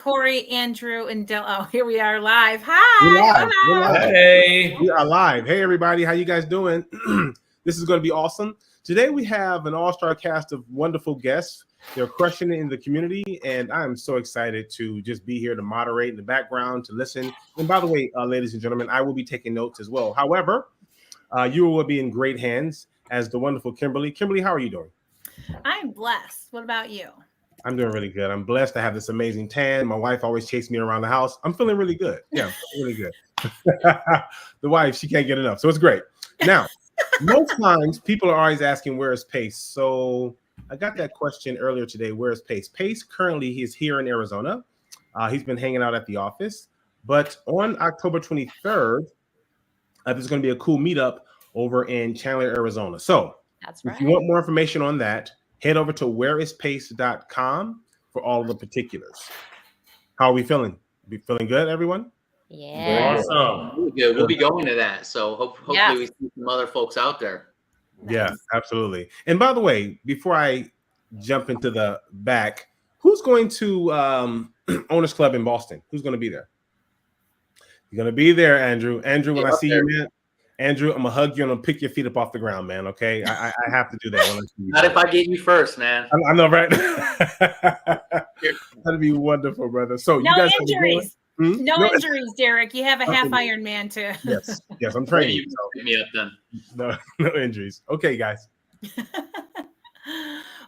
Corey, Andrew, and Dill. Oh, here we are live. Hi. We're live. We're live. Hey. We are live. Hey, everybody. How you guys doing? This is going to be awesome. Today, we have an all-star cast of wonderful guests. They're crushing it in the community, and I'm so excited to just be here to moderate in the background, to listen. And by the way, ladies and gentlemen, I will be taking notes as well. However, you will be in great hands as the wonderful Kimberly. Kimberly, how are you doing? I'm blessed. What about you? I'm doing really good. I'm blessed to have this amazing tan. My wife always chases me around the house. I'm feeling really good. Yeah, really good. The wife, she can't get enough. So it's great. Now, most times people are always asking, where is Pace? So I got that question earlier today. Where is Pace? Pace currently, he's here in Arizona. He's been hanging out at the office. But on October 23rd, there's going to be a cool meetup over in Chandler, Arizona. So that's right. If you want more information on that, head over to whereispace.com for all of the particulars. How are we feeling? We feeling good, everyone? Yeah. Awesome. Really good. We'll be going to that. So hopefully Yeah. we see some other folks out there. Yeah, absolutely. And by the way, before I jump into the back, who's going to Owners Club in Boston? Who's going to be there? You're going to be there, Andrew. Andrew, when I see you, man, Andrew, I'm going to hug you and I'm going to pick your feet up off the ground, man, okay? I have to do that. When I see you. Not if I get you first, man. I know, right? That'd be wonderful, brother. So No you guys injuries. No injuries, Derek. You have a half Iron Man too. Yes, I'm training. You pick me up then. No injuries. Okay, guys.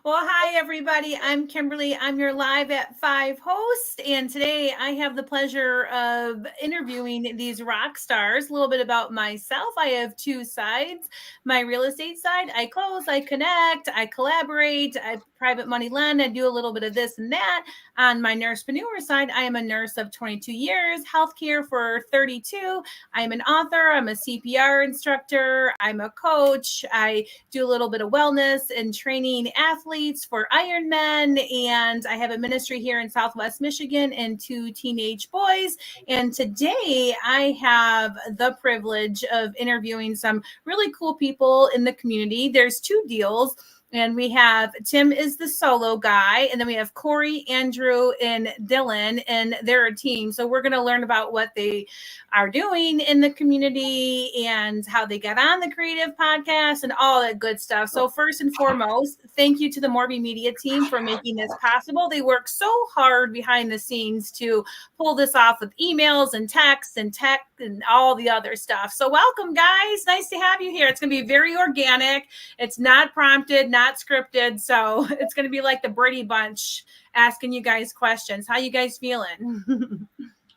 Well, hi, everybody. I'm Kimberly. I'm your Live at 5 host. And today I have the pleasure of interviewing these rock stars. A little bit about myself. I have two sides. My real estate side, I close, I connect, I collaborate, I private money lend, I do a little bit of this and that. On my nursepreneur side, I am a nurse of 22 years, healthcare for 32. I'm an author. I'm a CPR instructor. I'm a coach. I do a little bit of wellness and training athletes for Ironmen. And I have a ministry here in Southwest Michigan and two teenage boys. And today I have the privilege of interviewing some really cool people in the community. There's two deals. And we have Tim is the solo guy, and then we have Corey, Andrew, and Dylan, and they're a team. So we're going to learn about what they are doing in the community and how they got on the Creative Podcast and all that good stuff. So first and foremost, thank you to the Morby Media team for making this possible. They work so hard behind the scenes to pull this off with emails and texts and tech and all the other stuff. So welcome, guys. Nice to have you here. It's going to be very organic. It's not prompted, not scripted. So it's going to be like the Brady Bunch asking you guys questions. How you guys feeling?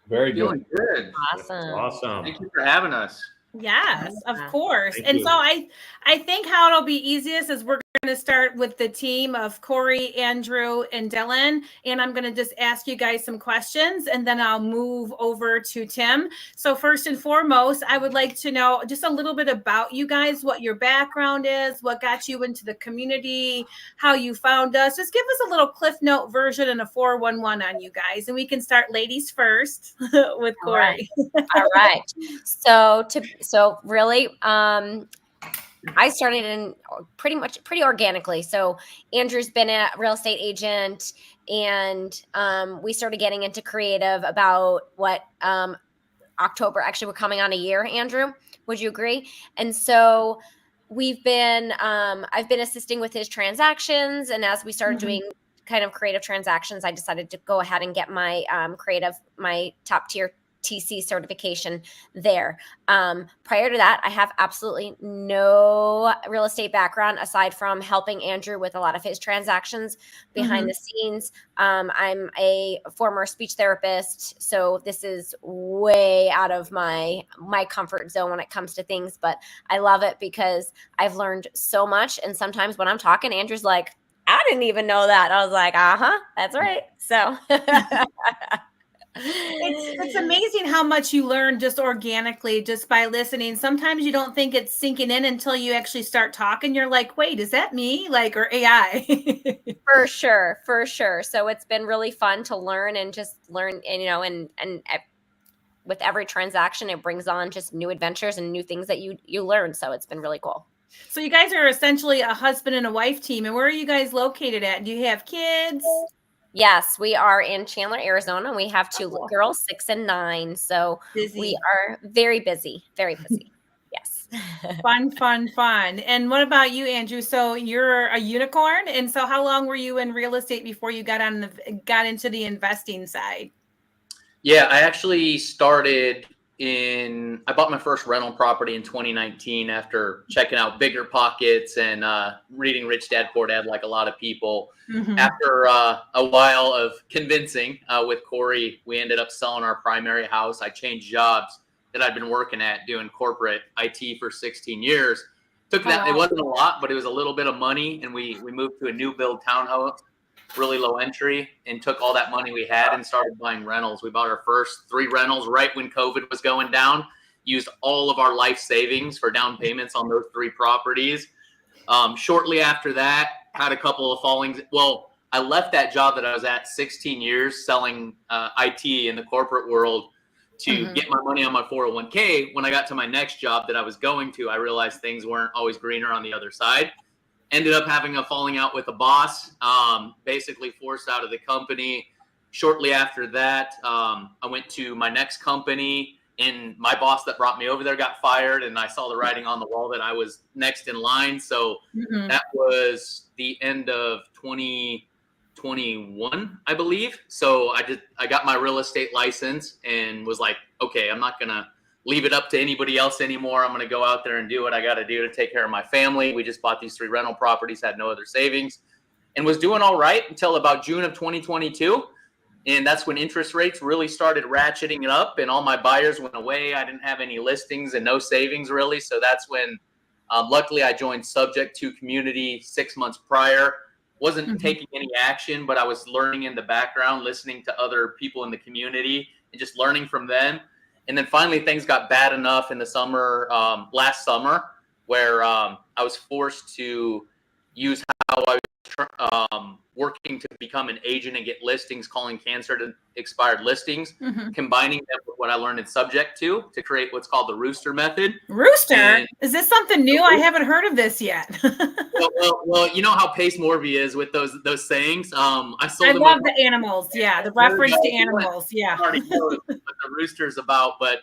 Very good. Feeling good. Awesome. Thank you for having us. Yes, of course. Thank And you. so I think how it'll be easiest is we're going to start with the team of Corey, Andrew, and Dylan. And I'm going to just ask you guys some questions and then I'll move over to Tim. So first and foremost, I would like to know just a little bit about you guys, what your background is, what got you into the community, how you found us. Just give us a little Cliff Note version and a 411 on you guys. And we can start ladies first with Corey. All right. So really, I started in pretty organically. So Andrew's been a real estate agent, and we started getting into creative about October. Actually, we're coming on a year, Andrew. Would you agree? And so I've been assisting with his transactions. And as we started doing kind of creative transactions, I decided to go ahead and get my my top tier TC certification there. Prior to that, I have absolutely no real estate background aside from helping Andrew with a lot of his transactions behind the scenes. I'm a former speech therapist, so this is way out of my comfort zone when it comes to things, but I love it because I've learned so much. And sometimes when I'm talking, Andrew's like, I didn't even know that. I was like, that's right. So It's amazing how much you learn just organically, just by listening. Sometimes you don't think it's sinking in until you actually start talking. You're like, wait, is that me? Like, or AI? For sure. So it's been really fun to learn and just learn, and with every transaction, it brings on just new adventures and new things that you learn. So it's been really cool. So you guys are essentially a husband and a wife team. And where are you guys located at? Do you have kids? Yes, we are in Chandler, Arizona. We have two girls, 6 and 9. So Busy. we are very busy, very busy. Yes. Fun. And what about you, Andrew? So you're a unicorn. And so how long were you in real estate before you got into the investing side? Yeah, I actually I bought my first rental property in 2019 after checking out Bigger Pockets and reading Rich Dad Poor Dad like a lot of people. Mm-hmm. After a while of convincing with Corrie, we ended up selling our primary house. I changed jobs that I'd been working at doing corporate IT for 16 years. It wasn't a lot, but it was a little bit of money. And we moved to a new build townhouse, really low entry, and took all that money we had and started buying rentals. We bought our first 3 rentals right when COVID was going down, used all of our life savings for down payments on those 3 properties. Shortly after that, had a couple of fallings. Well, I left that job that I was at 16 years selling IT in the corporate world to get my money on my 401k. When I got to my next job that I was going to, I realized things weren't always greener on the other side. Ended up having a falling out with a boss, basically forced out of the company. Shortly after that, I went to my next company, and my boss that brought me over there got fired, and I saw the writing on the wall that I was next in line. So that was the end of 2021, I believe. So I got my real estate license and was like, okay, I'm not going to leave it up to anybody else anymore. I'm going to go out there and do what I got to do to take care of my family. We just bought these 3 rental properties, had no other savings, and was doing all right until about June of 2022. And that's when interest rates really started ratcheting it up and all my buyers went away. I didn't have any listings and no savings really. So that's when luckily I joined Subto Community 6 months prior. Wasn't taking any action, but I was learning in the background, listening to other people in the community and just learning from them. And then finally things got bad enough in the summer, last summer, where I was forced to use how I was working to become an agent and get listings, calling canceled expired listings, combining them with what I learned in Subject to create what's called the rooster method. Rooster? And is this something new? I haven't heard of this yet. well, you know how Pace Morby is with those sayings. I love the animals. Yeah, the reference to animals. Yeah. I already know what the rooster's about, but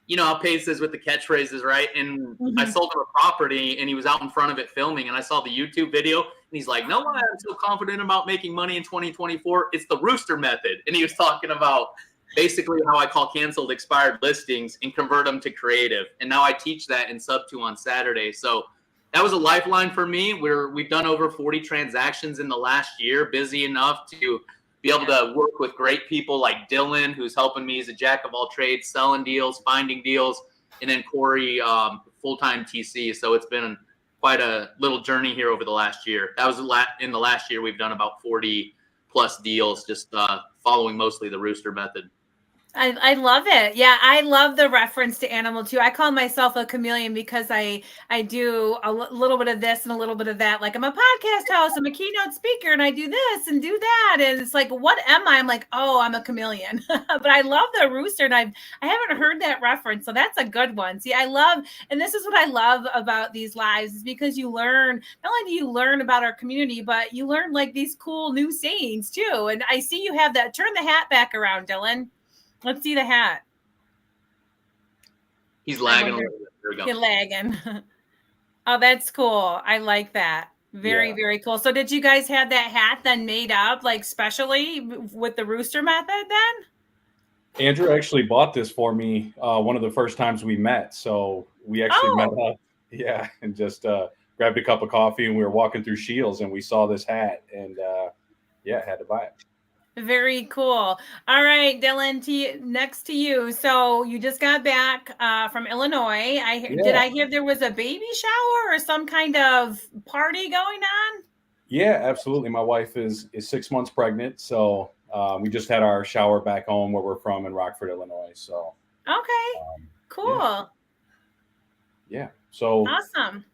you know how Pace is with the catchphrases, right? And I sold him a property, and he was out in front of it filming, and I saw the YouTube video, and he's like, "No, I'm so confident about making money in 2024. It's the rooster method." And he was talking about basically how I call canceled expired listings and convert them to creative. And now I teach that in Subto on Saturday. So that was a lifeline for me. We've done over 40 transactions in the last year, busy enough to be able to work with great people like Dylan, who's helping me. He's a jack of all trades, selling deals, finding deals, and then Corey, full-time TC. So it's been quite a little journey here over the last year. That was in the last year, we've done about 40 plus deals, just following mostly the rooster method. I love it. Yeah, I love the reference to animal too. I call myself a chameleon because I do a little bit of this and a little bit of that. Like I'm a podcast host, I'm a keynote speaker, and I do this and do that. And it's like, what am I? I'm like, oh, I'm a chameleon. But I love the rooster, and I haven't heard that reference, so that's a good one. See, I love, and this is what I love about these lives is because you learn. Not only do you learn about our community, but you learn like these cool new sayings too. And I see you have that. Turn the hat back around, Dylan. Let's see the hat. He's lagging a little bit. There we go. You're lagging. Oh, that's cool. I like that. Very cool. So did you guys have that hat then made up like specially with the rooster method then? Andrew actually bought this for me one of the first times we met. So we actually met up. Yeah. And just grabbed a cup of coffee, and we were walking through Shields, and we saw this hat, and had to buy it. Very cool. All right, Dylan, next to you. So you just got back from Illinois. Did I hear there was a baby shower or some kind of party going on? Yeah, absolutely. My wife is 6 months pregnant. So we just had our shower back home where we're from in Rockford, Illinois. So okay, cool. Yeah. So awesome.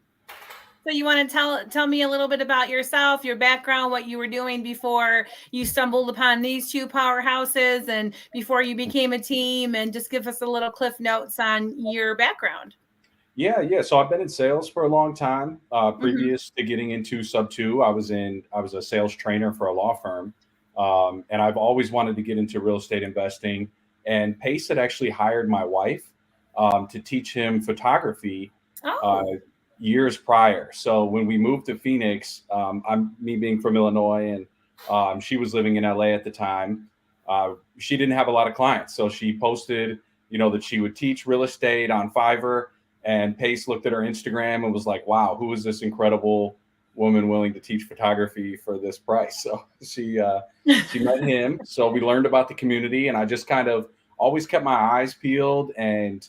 So you want to tell me a little bit about yourself, your background, what you were doing before you stumbled upon these 2 powerhouses and before you became a team, and just give us a little cliff notes on your background. Yeah. So I've been in sales for a long time. Previous to getting into Subto, I was a sales trainer for a law firm. And I've always wanted to get into real estate investing. And Pace had actually hired my wife to teach him photography years prior. So when we moved to Phoenix, me being from Illinois, and she was living in LA at the time, she didn't have a lot of clients. So she posted, that she would teach real estate on Fiverr, and Pace looked at her Instagram and was like, wow, who is this incredible woman willing to teach photography for this price? So she met him. So we learned about the community, and I just kind of always kept my eyes peeled and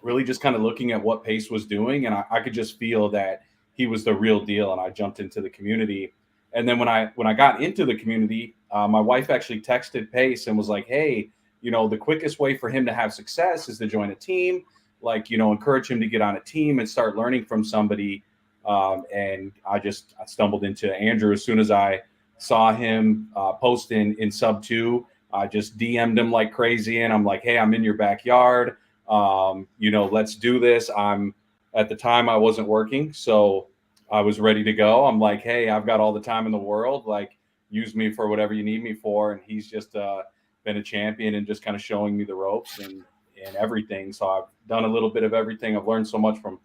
really just kind of looking at what Pace was doing. And I could just feel that he was the real deal. And I jumped into the community. And then when I got into the community, my wife actually texted Pace and was like, hey, the quickest way for him to have success is to join a team, encourage him to get on a team and start learning from somebody. And I stumbled into Andrew as soon as I saw him post in Subto. I just DM'd him like crazy, and I'm like, hey, I'm in your backyard. Let's do this. At the time I wasn't working, so I was ready to go. I'm like, hey, I've got all the time in the world. Like, use me for whatever you need me for. And he's just been a champion and just kind of showing me the ropes and everything. So I've done a little bit of everything. I've learned so much from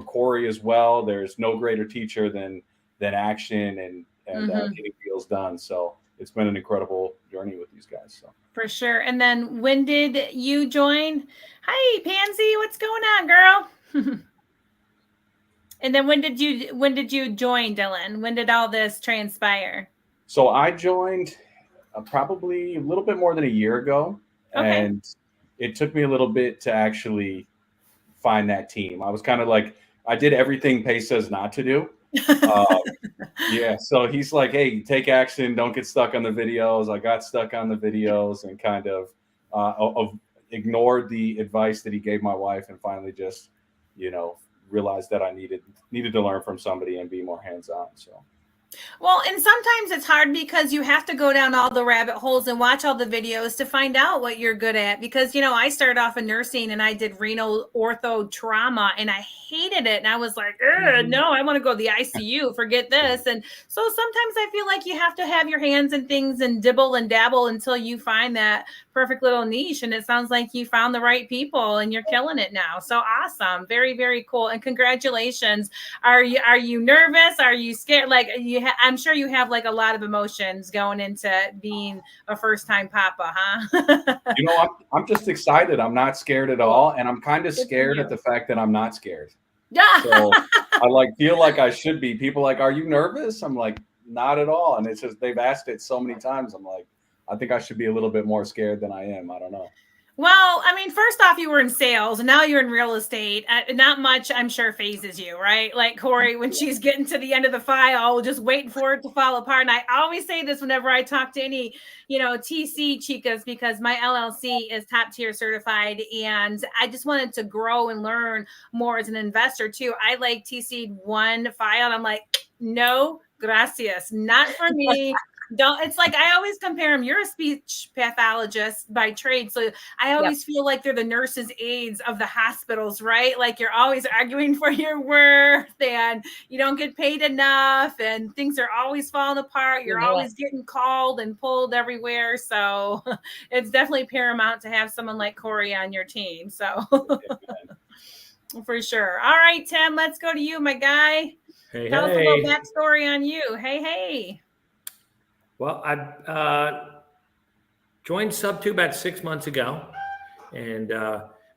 Corrie as well. There's no greater teacher than action and getting deals done. So it's been an incredible journey with these guys. So for sure. And then when did you join? Hi, Pansy, what's going on, girl? And then when did you join, Dylan? When did all this transpire? So I joined probably a little bit more than a year ago. Okay. And it took me a little bit to actually find that team. I was kind of like, I did everything Pace says not to do. Yeah. So he's like, hey, take action. Don't get stuck on the videos. I got stuck on the videos and kind of ignored the advice that he gave my wife, and finally just, realized that I needed to learn from somebody and be more hands-on. So. Well, and sometimes it's hard because you have to go down all the rabbit holes and watch all the videos to find out what you're good at. Because, I started off in nursing and I did renal ortho trauma and I hated it. And I was like, no, I want to go to the ICU. Forget this. And so sometimes I feel like you have to have your hands in things and dibble and dabble until you find that perfect little niche. And it sounds like you found the right people and you're killing it now. So awesome. Very, very cool. And congratulations. Are you nervous? Are you scared? Like I'm sure you have like a lot of emotions going into being a first-time papa, huh? I'm just excited. I'm not scared at all. And I'm kind of scared at the fact that I'm not scared. Yeah. So I feel like I should be. People are like, are you nervous? I'm like, not at all. And it's just, they've asked it so many times. I'm like, I think I should be a little bit more scared than I am. I don't know. Well, I mean, first off, you were in sales and now you're in real estate. Not much, I'm sure, phases you, right? Like Corrie, when she's getting to the end of the file, just waiting for it to fall apart. And I always say this whenever I talk to any, TC chicas, because my LLC is top tier certified. And I just wanted to grow and learn more as an investor too. I like TC'd one file and I'm like, no, gracias, not for me. It's like I always compare them. You're a speech pathologist by trade, so I always feel like they're the nurses' aides of the hospitals, right? Like you're always arguing for your worth, and you don't get paid enough, and things are always falling apart. You're always getting called and pulled everywhere. So it's definitely paramount to have someone like Corrie on your team. So for sure. All right, Tim, let's go to you, my guy. Tell us a little backstory on you. Hey. Well, I joined Subto about 6 months ago, and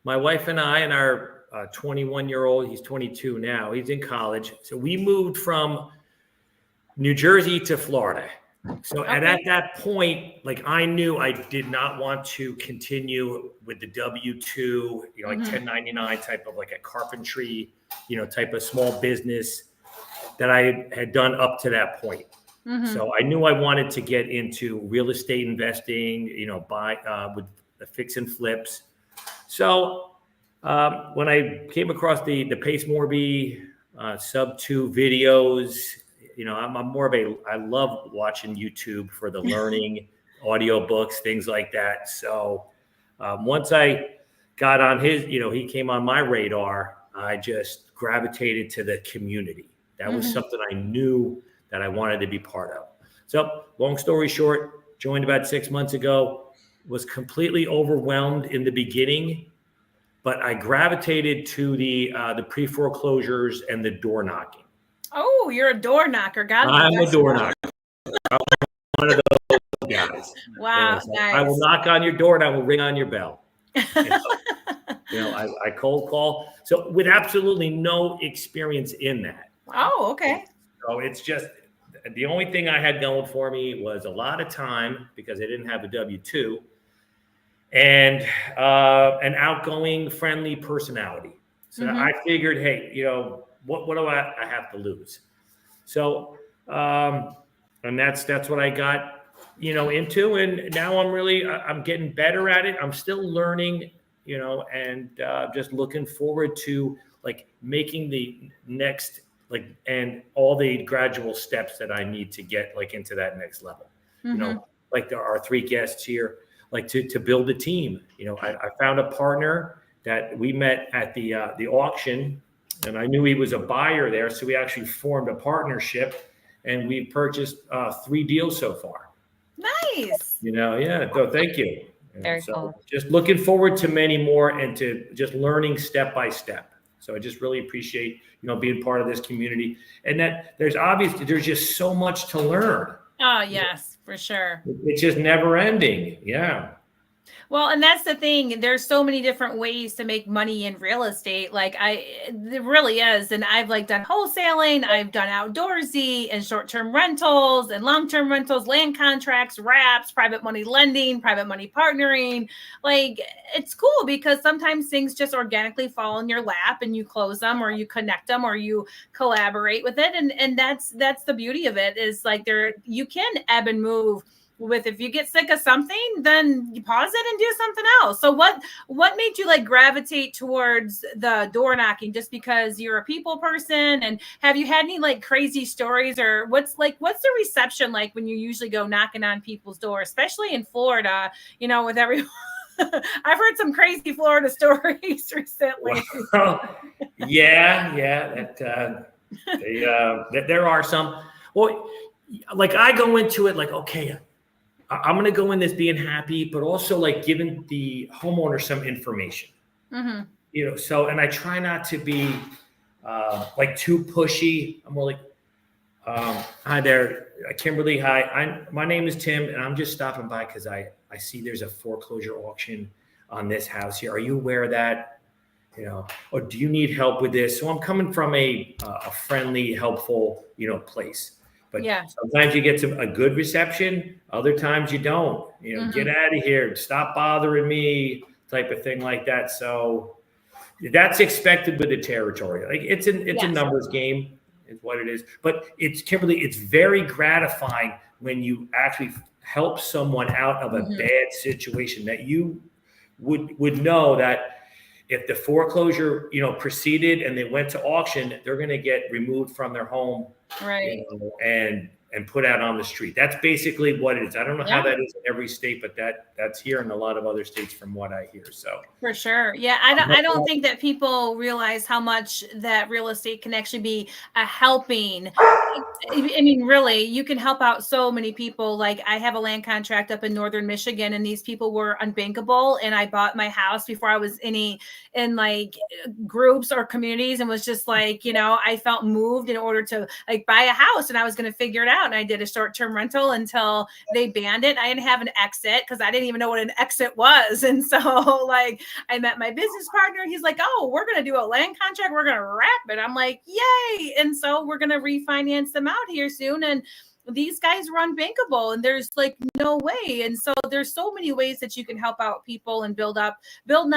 my wife and I and our 21-year-old, he's 22 now, he's in college. So we moved from New Jersey to Florida. So at that point, I knew I did not want to continue with the W-2, like 1099 type of like a carpentry, type of small business that I had done up to that point. So I knew I wanted to get into real estate investing, buy with the fix and flips. So when I came across the Pace Morby Subto videos, I'm more of I love watching YouTube for the learning, audio books, things like that. So once I got on his, he came on my radar, I just gravitated to the community. That was something I knew that I wanted to be part of. So long story short, joined about 6 months ago, was completely overwhelmed in the beginning, but I gravitated to the pre-foreclosures and the door knocking. Oh, you're a door knocker. God I'm bless a door you. knocker. I'm one of those guys. Wow, So nice. I will knock on your door and I will ring on your bell. I cold call. So with absolutely no experience in that. Oh, okay. So it's just the only thing I had going for me was a lot of time because I didn't have a W-2 and an outgoing, friendly personality. So I figured, hey, what do I have to lose? So, and that's what I got, into, and now I'm getting better at it. I'm still learning, and just looking forward to like making the next, and all the gradual steps that I need to get into that next level. Like there are 3 guests here, to build a team. I found a partner that we met at the auction, and I knew he was a buyer there. So we actually formed a partnership and we purchased 3 deals so far. Nice. Yeah. So thank you. Very cool. Just looking forward to many more and to just learning step by step. So I just really appreciate, being part of this community, and that there's just so much to learn. Oh, yes, for sure. It's just never ending. Yeah. Well, and that's the thing. There's so many different ways to make money in real estate. It really is. And I've done wholesaling, I've done outdoorsy and short-term rentals and long-term rentals, land contracts, wraps, private money lending, private money partnering. It's cool because sometimes things just organically fall in your lap and you close them or you connect them or you collaborate with it. And that's the beauty of it is you can ebb and move. If you get sick of something, then you pause it and do something else. So what made you gravitate towards the door knocking? Just because you're a people person? And have you had any crazy stories, or what's the reception like when you usually go knocking on people's doors, especially in Florida, with everyone? I've heard some crazy Florida stories recently. Well, yeah. There are some. Well, I go into it okay, I'm going to go in this being happy, but also giving the homeowner some information, so, and I try not to be too pushy. I'm more hi there, Kimberly. Hi, my name is Tim and I'm just stopping by because I see there's a foreclosure auction on this house here. Are you aware of that? Or do you need help with this? So I'm coming from a friendly, helpful, place. But sometimes you get a good reception. Other times you don't. Get out of here. Stop bothering me. Type of thing like that. So that's expected with the territory. It's a numbers game. Is what it is. But Kimberly. It's very gratifying when you actually help someone out of a bad situation that you would know that if the foreclosure proceeded and they went to auction, they're going to get removed from their home. Right. And put out on the street. That's basically what it is. I don't know how that is in every state, but that's here in a lot of other states from what I hear. So for sure. Yeah. I don't think that people realize how much that real estate can actually be a helping. I mean, really, you can help out so many people. I have a land contract up in northern Michigan, and these people were unbankable. And I bought my house before I was in groups or communities, and was just I felt moved in order to buy a house, and I was going to figure it out. And I did a short-term rental until they banned it. I didn't have an exit because I didn't even know what an exit was. And so I met my business partner. He's like, oh, we're going to do a land contract. We're going to wrap it. I'm like, yay. And so we're going to refinance them out here soon. And these guys were unbankable, and there's no way. And so there's so many ways that you can help out people and build not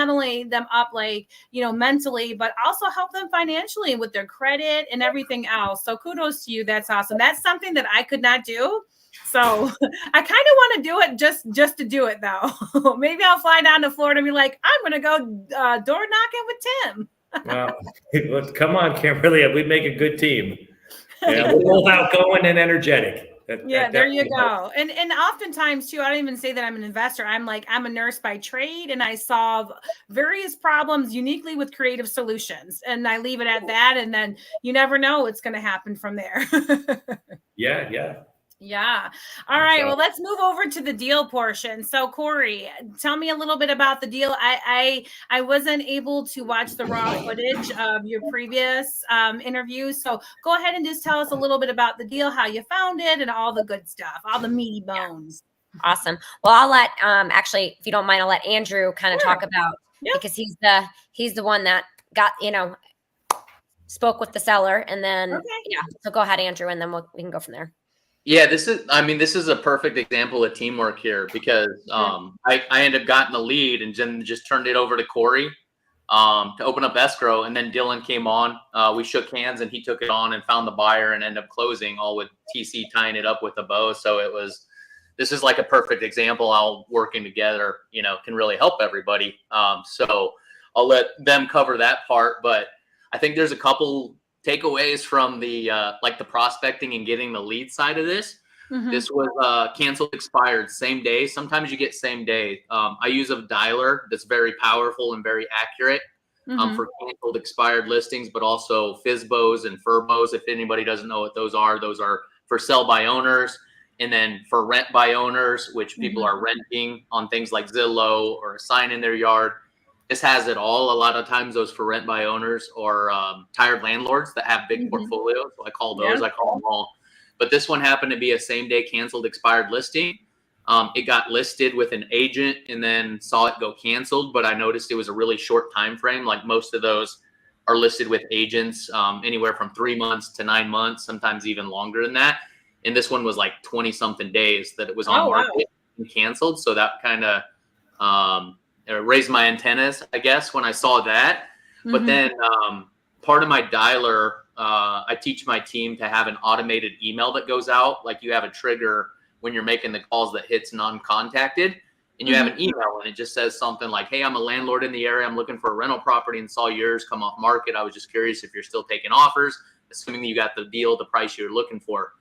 only them up mentally, but also help them financially with their credit and everything else. So kudos to you. That's awesome. That's something that I could not do. So I kind of want to do it just to do it though. Maybe I'll fly down to Florida and be like, I'm going to go door knocking with Tim. Well, come on, Kimberly. We make a good team. Yeah, we're both outgoing and energetic. There you go. And oftentimes too, I don't even say that I'm an investor. I'm a nurse by trade, and I solve various problems uniquely with creative solutions. And I leave it at that. And then you never know what's going to happen from there. Yeah. Yeah. All right. Well, let's move over to the deal portion. So, Corey, tell me a little bit about the deal. I wasn't able to watch the raw footage of your previous interview. So, go ahead and just tell us a little bit about the deal, how you found it, and all the good stuff, all the meaty bones. Awesome. Well, I'll let actually, if you don't mind, I'll let Andrew kind of talk about because he's the one that got spoke with the seller, and then So go ahead, Andrew, and then we can go from there. Yeah, this is a perfect example of teamwork here because I ended up getting the lead and then just turned it over to Corey to open up escrow, and then Dylan came on. We shook hands and he took it on and found the buyer and ended up closing, all with TC tying it up with a bow. So this is like a perfect example how working together, can really help everybody. So I'll let them cover that part, but I think there's a couple takeaways from the the prospecting and getting the lead side of this. This was canceled expired same day. Sometimes you get same day. I use a dialer that's very powerful and very accurate for canceled expired listings, but also FSBOs and FURBOs. If anybody doesn't know what those are for sell by owners, and then for rent by owners, which people are renting on things like Zillow or a sign in their yard. This has it all. A lot of times those for rent by owners or tired landlords that have big portfolios. So I call those, I call them all. But this one happened to be a same day canceled expired listing. It got listed with an agent and then saw it go canceled. But I noticed it was a really short time frame. Like most of those are listed with agents anywhere from 3 months to 9 months, sometimes even longer than that. And this one was like 20 something days that it was on market and canceled. So that kind of raised my antennas, I guess, when I saw that. But then part of my dialer, I teach my team to have an automated email that goes out. Like you have a trigger when you're making the calls that hits non-contacted, and you have an email and it just says something like, hey, I'm a landlord in the area. I'm looking for a rental property and saw yours come off market. I was just curious if you're still taking offers, assuming that you got the deal, the price you're looking for,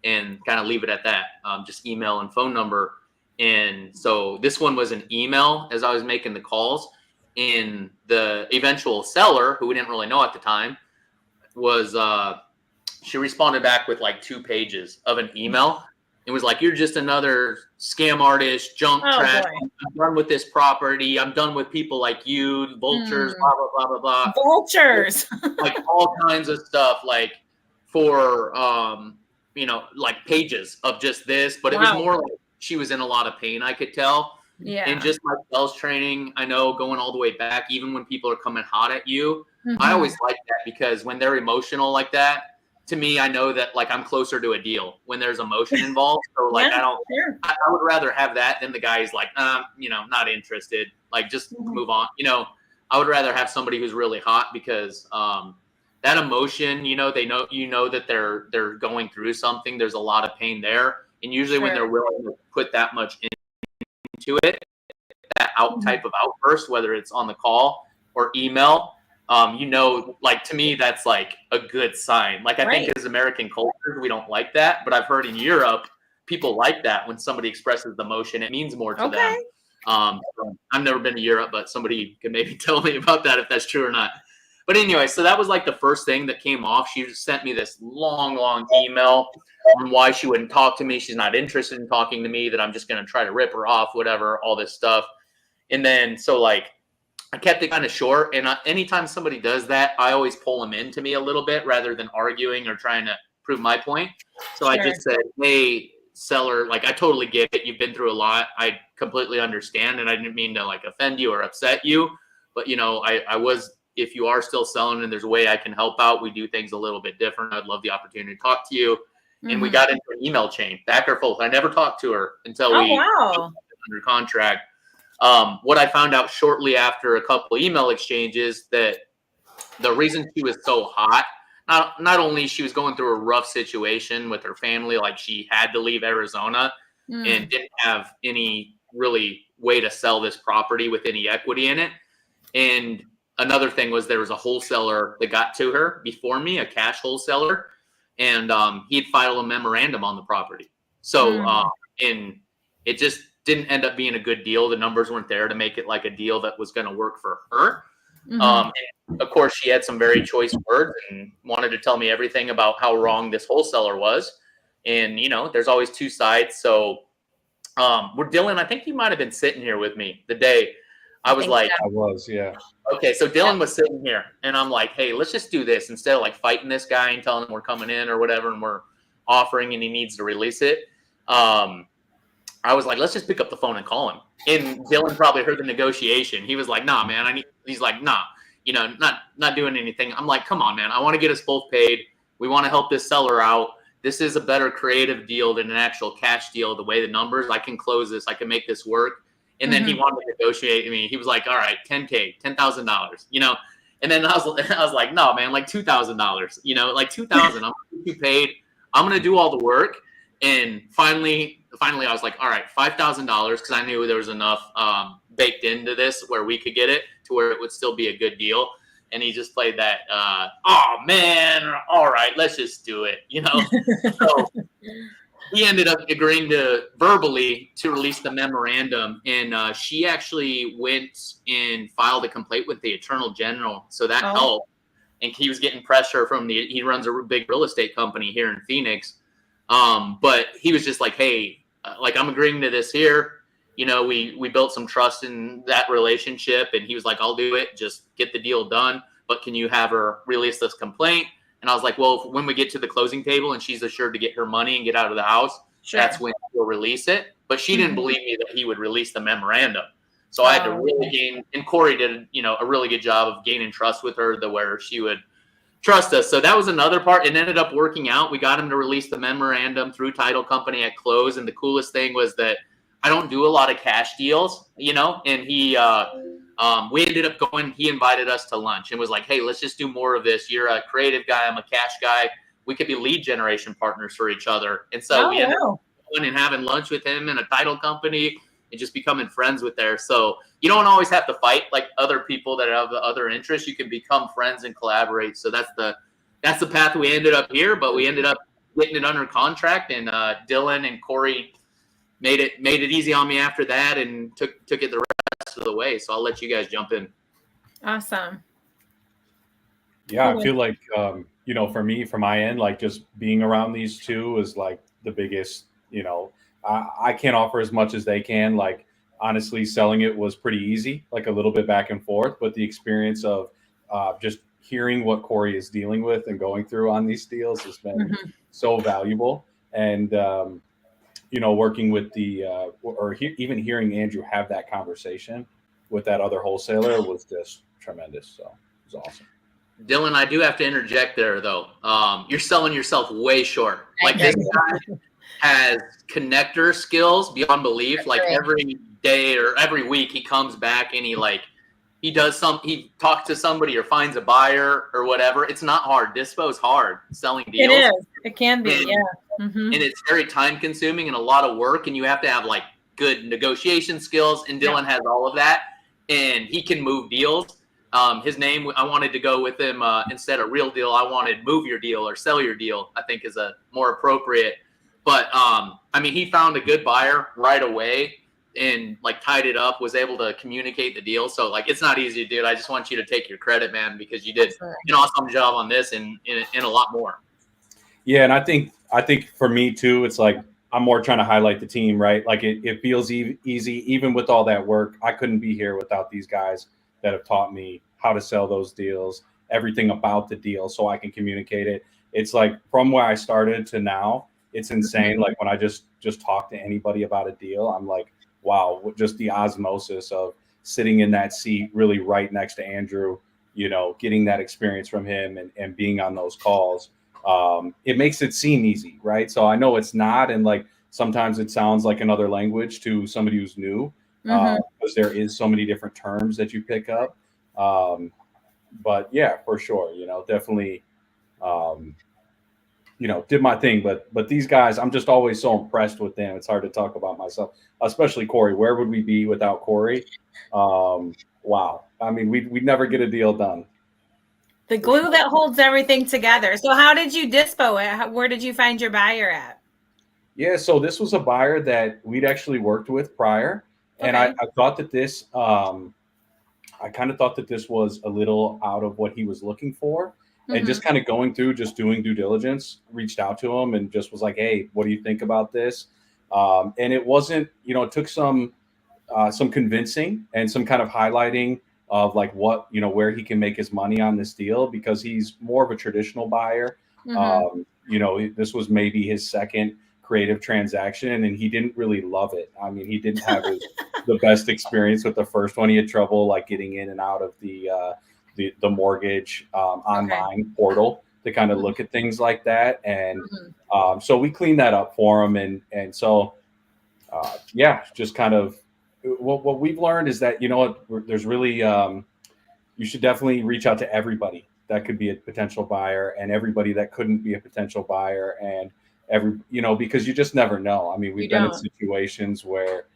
and kind of leave it at that. Just email and phone number. And so this one was an email as I was making the calls, and the eventual seller, who we didn't really know at the time, was she responded back with like 2 pages of an email. It was like, you're just another scam artist, junk trash. Boy. I'm done with this property. I'm done with people like you, vultures, blah, blah, blah, blah, blah. Vultures. Like all kinds of stuff, like for, like pages of just this. But it was more like she was in a lot of pain, I could tell. Yeah. And just my sales training, I know going all the way back, even when people are coming hot at you, I always like that because when they're emotional like that, to me, I know that like I'm closer to a deal when there's emotion involved. So like I would rather have that than the guy's like, not interested. Like just move on. I would rather have somebody who's really hot because that emotion, they know that they're going through something. There's a lot of pain there. And usually when they're willing to put that much into it, that type of outburst, whether it's on the call or email, like to me, that's like a good sign. Like I think as American culture, we don't like that, but I've heard in Europe, people like that when somebody expresses the emotion, it means more to them. So I've never been to Europe, but somebody can maybe tell me about that if that's true or not. But anyway, so that was like the first thing that came off. She just sent me this long email on why she wouldn't talk to me. She's not interested in talking to me, that I'm just going to try to rip her off, whatever, all this stuff. And then, so like, I kept it kind of short. And anytime somebody does that, I always pull them into me a little bit rather than arguing or trying to prove my point. So I just said, hey, seller, like, I totally get it. You've been through a lot. I completely understand. And I didn't mean to like offend you or upset you. But, I was, if you are still selling and there's a way I can help out, we do things a little bit different. I'd love the opportunity to talk to you. And we got into an email chain back and forth. I never talked to her until we were under contract. What I found out shortly after a couple email exchanges, that the reason she was so hot, not only she was going through a rough situation with her family, like she had to leave Arizona and didn't have any really way to sell this property with any equity in it. And another thing was there was a wholesaler that got to her before me, a cash wholesaler, and he'd filed a memorandum on the property. So, and it just didn't end up being a good deal. The numbers weren't there to make it like a deal that was going to work for her. And of course, she had some very choice words and wanted to tell me everything about how wrong this wholesaler was. And, you know, there's always two sides. So we're Dylan, I think you might have been sitting here with me the day I was like, I was, yeah. Okay, so Dylan was sitting here, and I'm like, hey, let's just do this instead of like fighting this guy and telling him we're coming in or whatever, and we're offering and he needs to release it. I was like, let's just pick up the phone and call him. And Dylan probably heard the negotiation. He was like, nah, man, he's like, nah, you know, not doing anything. I'm like, come on, man, I want to get us both paid. We want to help this seller out. This is a better creative deal than an actual cash deal. The way the numbers, I can close this, I can make this work. And then he wanted to negotiate. I mean, he was like, all right, $10K, $10,000, you know? And then I was like, no, man, like $2,000, you know, like $2,000, I'm going to get you paid. I'm going to do all the work. And finally I was like, all right, $5,000. Cause I knew there was enough baked into this where we could get it to where it would still be a good deal. And he just played that, oh man, all right, let's just do it, you know? So he ended up agreeing to verbally to release the memorandum, and she actually went and filed a complaint with the Attorney General. So that helped. And he was getting pressure from he runs a big real estate company here in Phoenix. But he was just like, hey, like I'm agreeing to this here. You know, we built some trust in that relationship, and he was like, I'll do it. Just get the deal done. But can you have her release this complaint? And I was like, well, when we get to the closing table and she's assured to get her money and get out of the house, that's when we'll release it. But she didn't believe me that he would release the memorandum. So I had to really gain, and Corrie did, you know, a really good job of gaining trust with her, where she would trust us. So that was another part. It ended up working out. We got him to release the memorandum through title company at close. And the coolest thing was that I don't do a lot of cash deals, you know, and we ended up going, he invited us to lunch and was like, hey, let's just do more of this. You're a creative guy. I'm a cash guy. We could be lead generation partners for each other. And so we ended up going and having lunch with him in a title company and just becoming friends with there. So you don't always have to fight like other people that have other interests. You can become friends and collaborate. So that's the path we ended up here, but we ended up getting it under contract, and Dylan and Corrie made it easy on me after that and took it the rest of the way. So I'll let you guys jump in. Awesome. Yeah, I feel like, you know, for me, from my end, like just being around these two is like the biggest, you know, I can't offer as much as they can. Like, honestly, selling it was pretty easy, like a little bit back and forth, but the experience of just hearing what Corrie is dealing with and going through on these deals has been so valuable. And, you know, working with even hearing Andrew have that conversation with that other wholesaler was just tremendous. So it was awesome. Dylan, I do have to interject there, though. You're selling yourself way short. Like, this guy has connector skills beyond belief. Like, every day or every week he comes back and he talks to somebody or finds a buyer or whatever. It's not hard. Dispo's hard selling deals. It is. It can be, And it's very time consuming and a lot of work, and you have to have like good negotiation skills. And Dylan has all of that, and he can move deals. His name, I wanted to go with him instead of Real Deal. I wanted Move Your Deal or Sell Your Deal, I think is a more appropriate. But I mean, he found a good buyer right away and like tied it up, was able to communicate the deal. So like, it's not easy, dude. I just want you to take your credit, man, because you did an awesome job on this and a lot more. Yeah. And I think for me too, it's like, I'm more trying to highlight the team, right? Like it feels easy, even with all that work. I couldn't be here without these guys that have taught me how to sell those deals, everything about the deal so I can communicate it. It's like from where I started to now, it's insane. Like when I just talk to anybody about a deal, I'm like, wow, just the osmosis of sitting in that seat really right next to Andrew, you know, getting that experience from him and being on those calls. It makes it seem easy, right? So I know it's not. And like sometimes it sounds like another language to somebody who's new because there is so many different terms that you pick up. But yeah, for sure, you know, definitely, you know, did my thing. But these guys, I'm just always so impressed with them. It's hard to talk about myself, especially Corrie. Where would we be without Corrie? Wow. I mean, we'd never get a deal done. The glue that holds everything together. So how did you dispo it? Where did you find your buyer at? Yeah, so this was a buyer that we'd actually worked with prior. Okay. And I thought that this, I kind of thought that this was a little out of what he was looking for. And just kind of going through, just doing due diligence, reached out to him and just was like, hey, what do you think about this? And it wasn't, it took some convincing and some kind of highlighting of like what, where he can make his money on this deal, because he's more of a traditional buyer. This was maybe his second creative transaction and he didn't really love it. I mean, he didn't have the best experience with the first one. He had trouble like getting in and out of the mortgage online portal to kind of look at things like that. And so we cleaned that up for him. And so, just kind of what we've learned is that, there's really, you should definitely reach out to everybody that could be a potential buyer and everybody that couldn't be a potential buyer, and because you just never know. I mean, we've been in situations where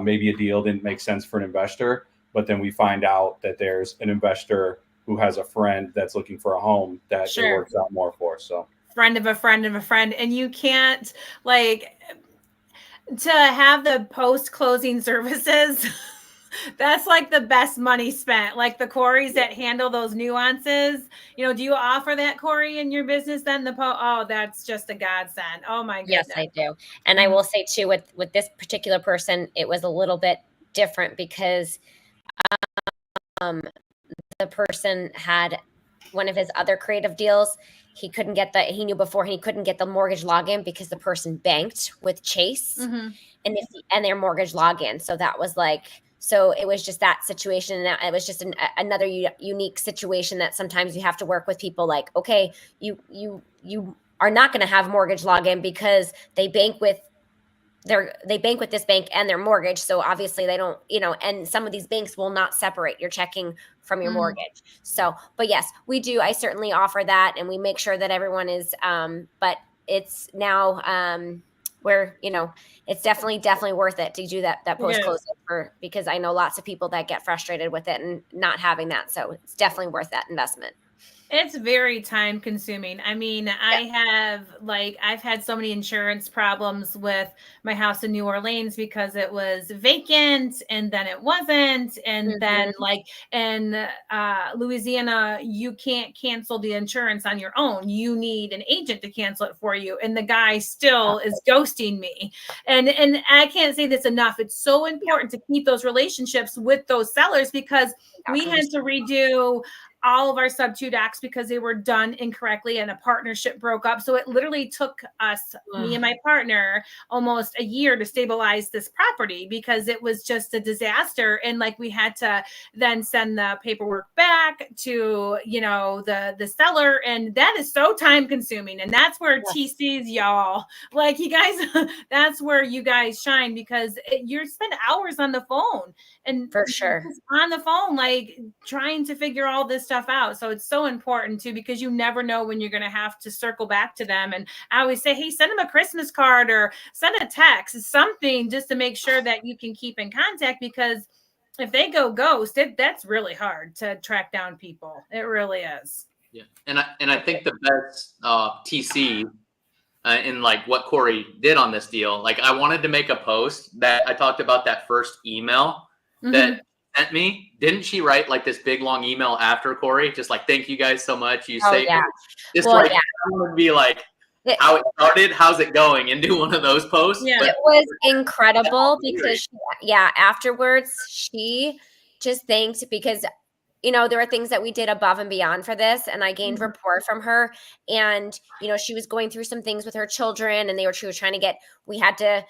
maybe a deal didn't make sense for an investor, but then we find out that there's an investor who has a friend that's looking for a home that it works out more for. So friend of a friend of a friend. And you can't to have the post-closing services. That's like the best money spent. Like the Corries that handle those nuances. Do you offer that, Corrie, in your business then? That's just a godsend. Oh my goodness. Yes, I do. And I will say too, with this particular person, it was a little bit different because the person had one of his other creative deals. He knew before he couldn't get the mortgage login because the person banked with Chase and their mortgage login. So that was so it was just that situation. And it was just another unique situation that sometimes you have to work with people like, okay, you are not going to have mortgage login because they bank with this bank and their mortgage. So obviously they don't, and some of these banks will not separate your checking from your mortgage. So, but yes, we do. I certainly offer that and we make sure that everyone is, but it's now, where, it's definitely worth it to do that post-closing because I know lots of people that get frustrated with it and not having that. So it's definitely worth that investment. It's very time consuming. I mean, I've had so many insurance problems with my house in New Orleans because it was vacant and then it wasn't. And then in Louisiana, you can't cancel the insurance on your own. You need an agent to cancel it for you. And the guy still is ghosting me. And I can't say this enough. It's so important to keep those relationships with those sellers because we had to redo all of our Subto docs because they were done incorrectly and a partnership broke up. So it literally took us, me and my partner, almost a year to stabilize this property because it was just a disaster. And we had to then send the paperwork back to, the seller. And that is so time consuming. And that's where TCs, y'all, you guys, that's where you guys shine because you spend hours on the phone and for sure on the phone, trying to figure all this stuff out. So it's so important too, because you never know when you're going to have to circle back to them. And I always say, hey, send them a Christmas card or send a text, something just to make sure that you can keep in contact, because if they go ghost, that's really hard to track down people. It really is. Yeah. And I think the best TC in what Corrie did on this deal, I wanted to make a post that I talked about that first email that sent me. Didn't she write this big long email after, Corrie? Just thank you guys so much. You say just I would be how it started, how's it going, and do one of those posts. Yeah. It was incredible because afterwards she just thanked because there were things that we did above and beyond for this, and I gained rapport from her. And she was going through some things with her children, and she was trying to get. We had to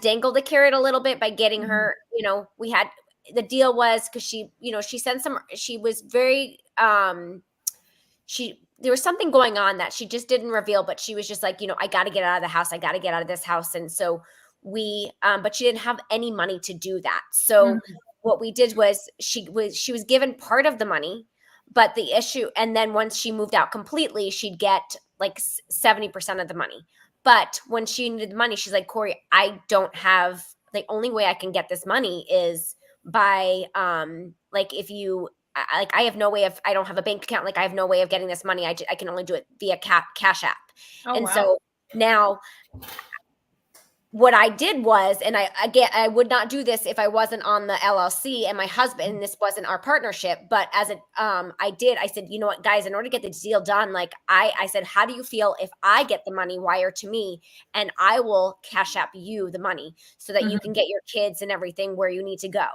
dangle the carrot a little bit by getting her. The deal was because she sent some. She was very. There was something going on that she just didn't reveal, but she was just I got to get out of the house. I got to get out of this house, and so we. But she didn't have any money to do that, so. What we did was she was given part of the money, but the issue, and then once she moved out completely, she'd get 70% of the money. But when she needed the money, she's like, Corrie, I don't have, the only way I can get this money is by, if you, I have no way of, I don't have a bank account. I have no way of getting this money. I can only do it via Cash App. So now what I did was, and I would not do this if I wasn't on the LLC and my husband, and this wasn't our partnership, but as I said, you know what, guys, in order to get the deal done, like I said, how do you feel if I get the money wired to me and I will cash app you the money so that you can get your kids and everything where you need to go?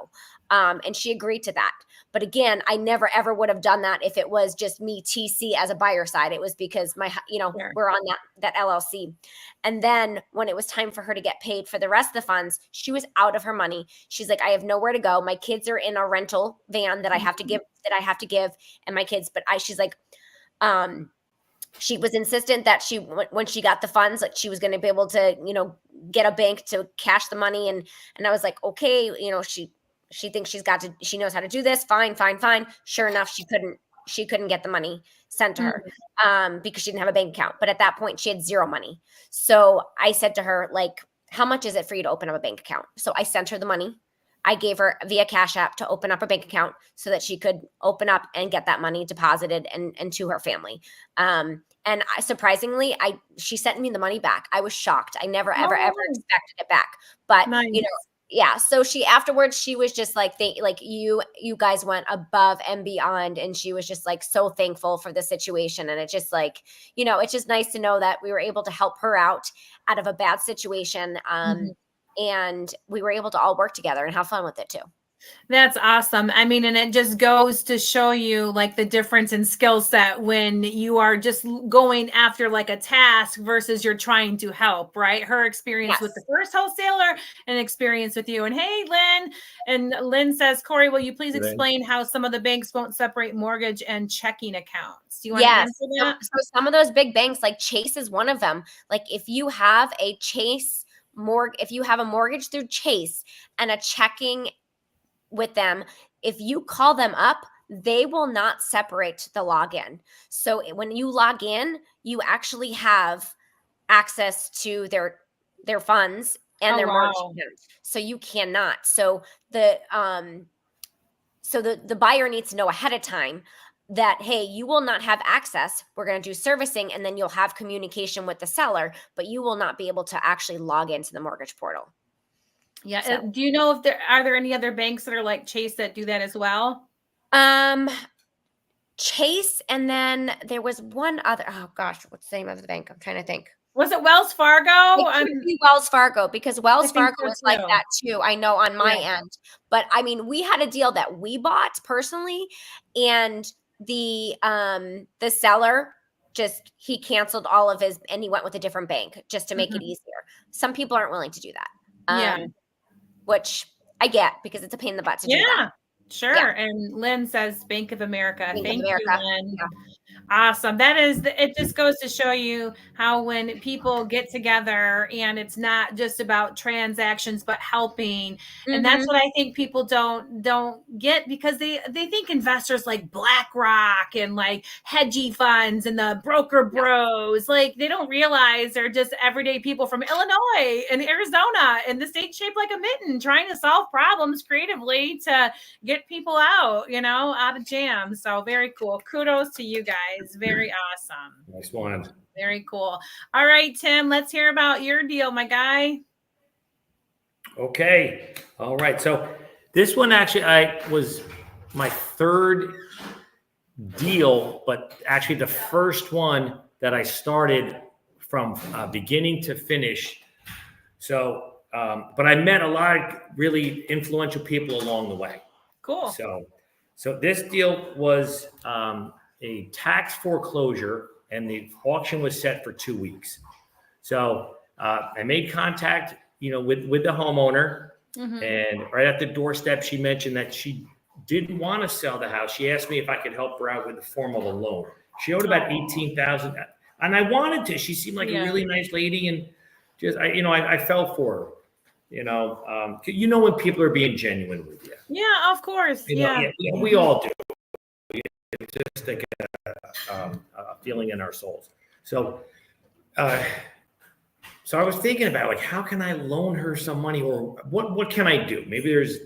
And she agreed to that. But again, I never ever would have done that if it was just me TC as a buyer side. It was because we're on that LLC. And then when it was time for her to get paid for the rest of the funds, she was out of her money. She's like, I have nowhere to go. My kids are in a rental van that I have to give, and my kids, but she's like, she was insistent that when she got the funds, like she was going to be able to, get a bank to cash the money. And I was like, okay, she thinks she knows how to do this. Fine. Sure enough, she couldn't get the money sent to her because she didn't have a bank account. But at that point, she had zero money. So I said to her, like, how much is it for you to open up a bank account? So I sent her the money. I gave her via Cash App to open up a bank account so that she could open up and get that money deposited and to her family. And surprisingly, she sent me the money back. I was shocked. I never, ever expected it back. But, yeah. So afterwards, she was just like, you guys went above and beyond. And she was just like, so thankful for the situation. And it's just like, it's just nice to know that we were able to help her out of a bad situation. And we were able to all work together and have fun with it too. That's awesome. I mean, and it just goes to show you like the difference in skill set when you are just going after like a task versus you're trying to help, right? Her experience with the first wholesaler and experience with you. And hey, Lynn. And Lynn says, Corey, will you please explain how some of the banks won't separate mortgage and checking accounts? Do you want to answer that? So some of those big banks, like Chase is one of them. Like if you have a Chase if you have a mortgage through Chase and a checking with them, if you call them up, they will not separate the login. So when you log in, you actually have access to their funds and their mortgage accounts. So you cannot. So the buyer needs to know ahead of time that, hey, you will not have access. We're going to do servicing and then you'll have communication with the seller, but you will not be able to actually log into the mortgage portal. Yeah. So, do you know if are there any other banks that are like Chase that do that as well? Chase, and then there was one other. Oh gosh, what's the name of the bank? I'm trying to think. Was it Wells Fargo? It could be Wells Fargo because Wells Fargo was like that too. I know on my end, but I mean, we had a deal that we bought personally, and the seller he canceled all of his and he went with a different bank just to make it easier. Some people aren't willing to do that. Which I get because it's a pain in the butt to do that. Sure. Yeah. And Lynn says Bank of America. Thank you, Lynn. Yeah. Awesome. It just goes to show you how when people get together and it's not just about transactions, but helping. And that's what I think people don't get because they think investors like BlackRock and like hedgy funds and the broker bros, like they don't realize they're just everyday people from Illinois and Arizona and the state shaped like a mitten trying to solve problems creatively to get people out of jams. So very cool. Kudos to you guys. Very awesome. Nice one. Very cool. All right, Tim, let's hear about your deal, my guy. Okay. All right. So this one actually was my third deal, but actually the first one that I started from beginning to finish. So, but I met a lot of really influential people along the way. Cool. So this deal was a tax foreclosure, and the auction was set for 2 weeks. So I made contact, with the homeowner, and right at the doorstep, she mentioned that she didn't want to sell the house. She asked me if I could help her out with the form of a loan. She owed about $18,000, and I wanted to. She seemed like a really nice lady, and just I felt for her. When people are being genuine with you. Yeah, of course. We all do. It's just like a feeling in our souls. So I was thinking about like, how can I loan her some money, or what can I do? Maybe there's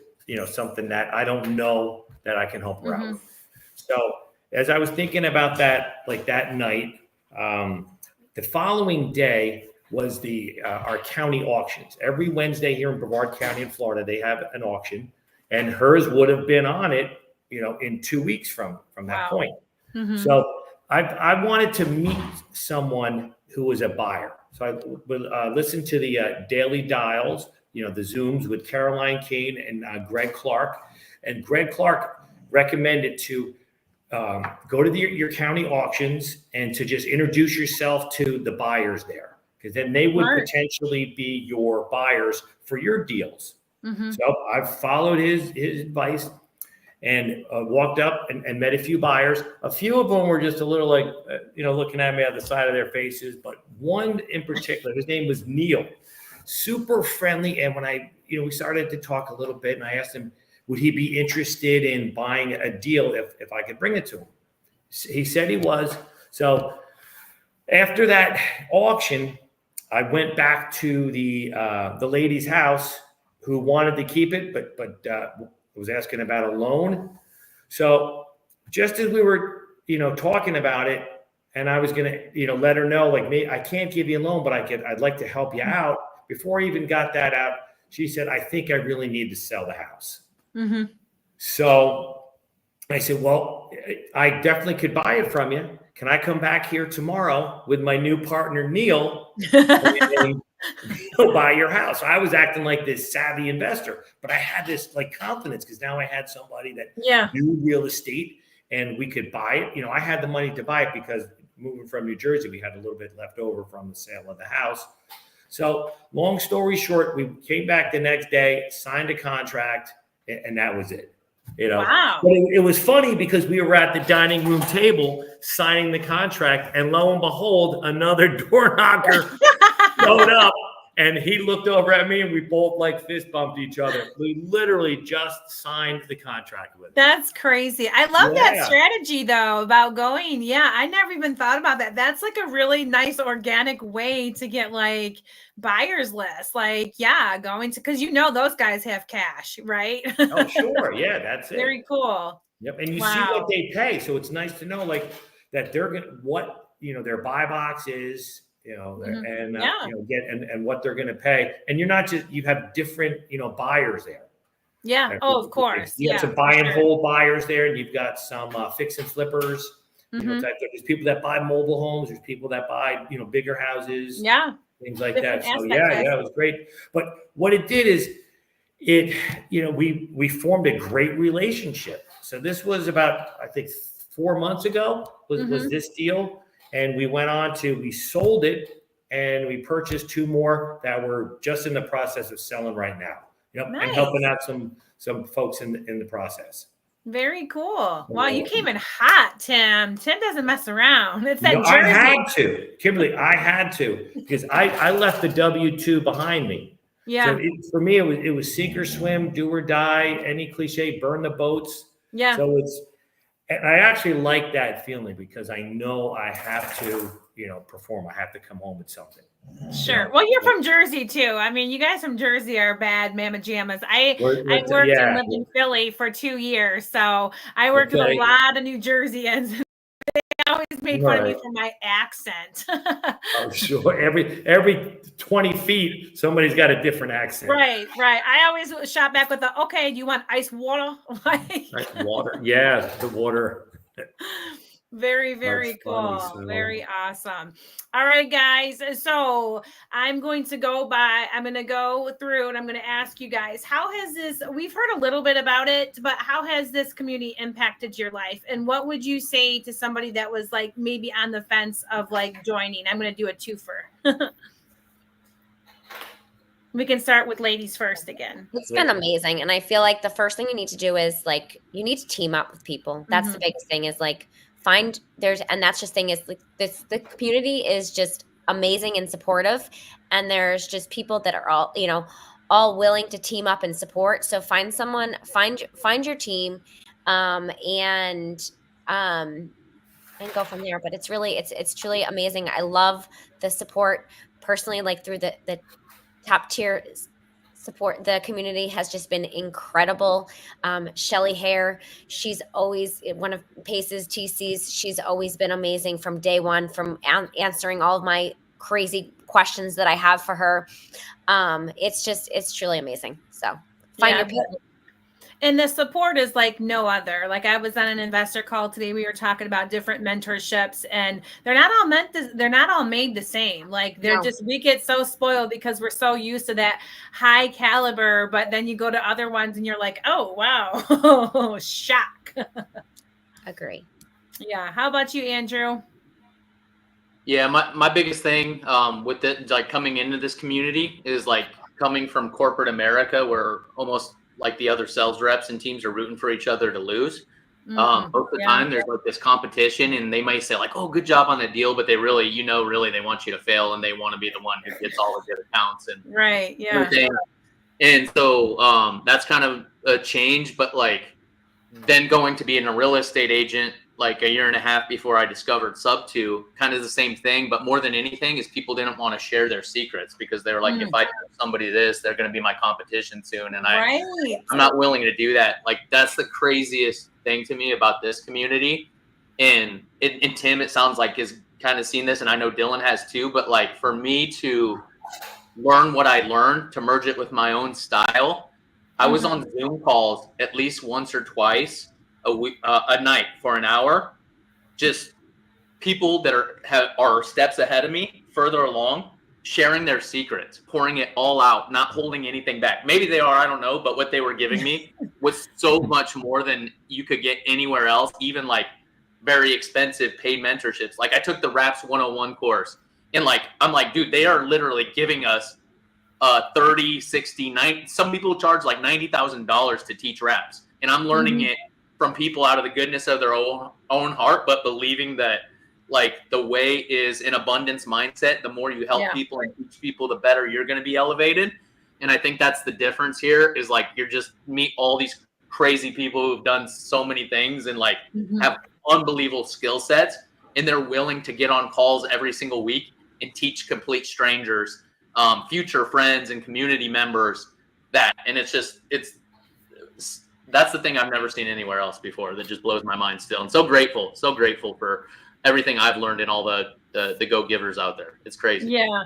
something that I don't know that I can help her out with. So as I was thinking about that, like that night, the following day, was the our county auctions. Every Wednesday here in Brevard County in Florida, they have an auction, and hers would have been on it, in 2 weeks from that point. Mhm. So I wanted to meet someone who was a buyer. So I would listen to the Daily Dials, the Zooms with Caroline Kane and Greg Clark. And Greg Clark recommended to go to your county auctions and to just introduce yourself to the buyers there, because then they would Smart. potentially be your buyers for your deals. Mhm. So I followed his advice and walked up and met a few buyers. A few of them were just a little like, looking at me at the side of their faces. But one in particular, his name was Neil, super friendly. And when we started to talk a little bit, and I asked him, would he be interested in buying a deal if I could bring it to him? He said he was. So after that auction, I went back to the lady's house who wanted to keep it, but was asking about a loan. So just as we were, talking about it, and I was going to, let her know, like, me, I can't give you a loan, but I'd like to help you out. Before I even got that out, she said, I think I really need to sell the house. Mm-hmm. So I said, well, I definitely could buy it from you. Can I come back here tomorrow with my new partner, Neil, and buy your house? I was acting like this savvy investor, but I had this confidence because now I had somebody that knew real estate and we could buy it. I had the money to buy it because moving from New Jersey, we had a little bit left over from the sale of the house. So long story short, we came back the next day, signed a contract, and that was it. Wow. But it was funny because we were at the dining room table signing the contract, and lo and behold, another door knocker showed up, and he looked over at me, and we both fist bumped each other. We literally just signed the contract with him. That's crazy. I love that strategy though about going. Yeah, I never even thought about that. That's a really nice organic way to get buyers list. Going to, because those guys have cash, right? Oh, sure. Yeah, that's it. Very cool. Yep. And you see what they pay. So it's nice to know that they're going to, what, their buy box is, and and what they're going to pay. And you're not just, you have different, buyers there. Yeah. Oh, of course. You have some buy and hold buyers there, and you've got some fix and flippers. There's people that buy mobile homes. There's people that buy, bigger houses. Yeah. Things like that. So it was great. But what it did is we formed a great relationship. So this was about, I think, 4 months ago was this deal. And we sold it, and we purchased 2 more that we're just in the process of selling right now. Nice. And helping out some folks in the process. Very cool. Wow, you came in hot, Tim. Tim doesn't mess around. It's that Jersey. I had to, Kimberly. I had to, because I left the W-2 behind me. Yeah. So for me, it was sink or swim, do or die, any cliche, burn the boats. Yeah. So and I actually like that feeling because I know I have to, perform. I have to come home with something. Sure. Well, you're from Jersey too. I mean, you guys from Jersey are bad mamma jammas. I worked and lived in Philly for 2 years, so I worked with a lot of New Jerseyans. They always made fun of me for my accent. Oh, sure. Every 20 feet, somebody's got a different accent. Right. I always shot back with okay, do you want ice water? Ice water. Yeah, the water. Very, very cool. Very awesome. All right, guys. So I'm going to go through and I'm going to ask you guys, how has this, we've heard a little bit about it, but how has this community impacted your life? And what would you say to somebody that was maybe on the fence of joining? I'm going to do a twofer. We can start with ladies first again. It's been amazing. And I feel like the first thing you need to do is you need to team up with people. That's the biggest thing is the community is just amazing and supportive. And there's just people that are all willing to team up and support. So find your team, and go from there. But it's truly amazing. I love the support personally, through the top tier support. The community has just been incredible. Shelly Hare, she's always one of Pace's TCs. She's always been amazing from day one, from answering all of my crazy questions that I have for her. It's truly amazing. So find your people. And the support is like no other. Like I was on an investor call today. We were talking about different mentorships, and they're not all made the same. Like they're just, we get so spoiled because we're so used to that high caliber, but then you go to other ones and you're like, oh wow, shock. Agree. Yeah. How about you, Andrew? Yeah, my biggest thing with it, like coming into this community, is like coming from corporate America, where almost like the other sales reps and teams are rooting for each other to lose. Most of the time there's like this competition, and they might say like, oh, good job on the deal, but they really, really they want you to fail, and they want to be the one who gets all the good accounts and everything. And so that's kind of a change. But like then going to being a real estate agent like a year and a half before I discovered Subto, kind of the same thing. But more than anything is people didn't want to share their secrets, because they were like, if I tell somebody this, they're going to be my competition soon. And I'm not willing to do that. Like that's the craziest thing to me about this community. And Tim, it sounds like, has kind of seen this, and I know Dylan has too. But like for me to learn what I learned, to merge it with my own style, I was on Zoom calls at least once or twice a night for an hour, just people that are steps ahead of me, further along, sharing their secrets, pouring it all out, not holding anything back. Maybe they are, I don't know, but what they were giving me was so much more than you could get anywhere else, even like very expensive paid mentorships. Like I took the RAPS 101 course, and like I'm like, dude, they are literally giving us 30, 60, 90, some people charge like $90,000 to teach RAPS, and I'm learning it from people out of the goodness of their own heart, but believing that like the way is an abundance mindset. The more you help people and teach people, the better you're going to be elevated. And I think that's the difference here, is like you're just meet all these crazy people who've done so many things and like have unbelievable skill sets, and they're willing to get on calls every single week and teach complete strangers, future friends and community members that. And that's the thing I've never seen anywhere else before, that just blows my mind still. And so grateful for everything I've learned and all the go-givers out there. It's crazy. Yeah.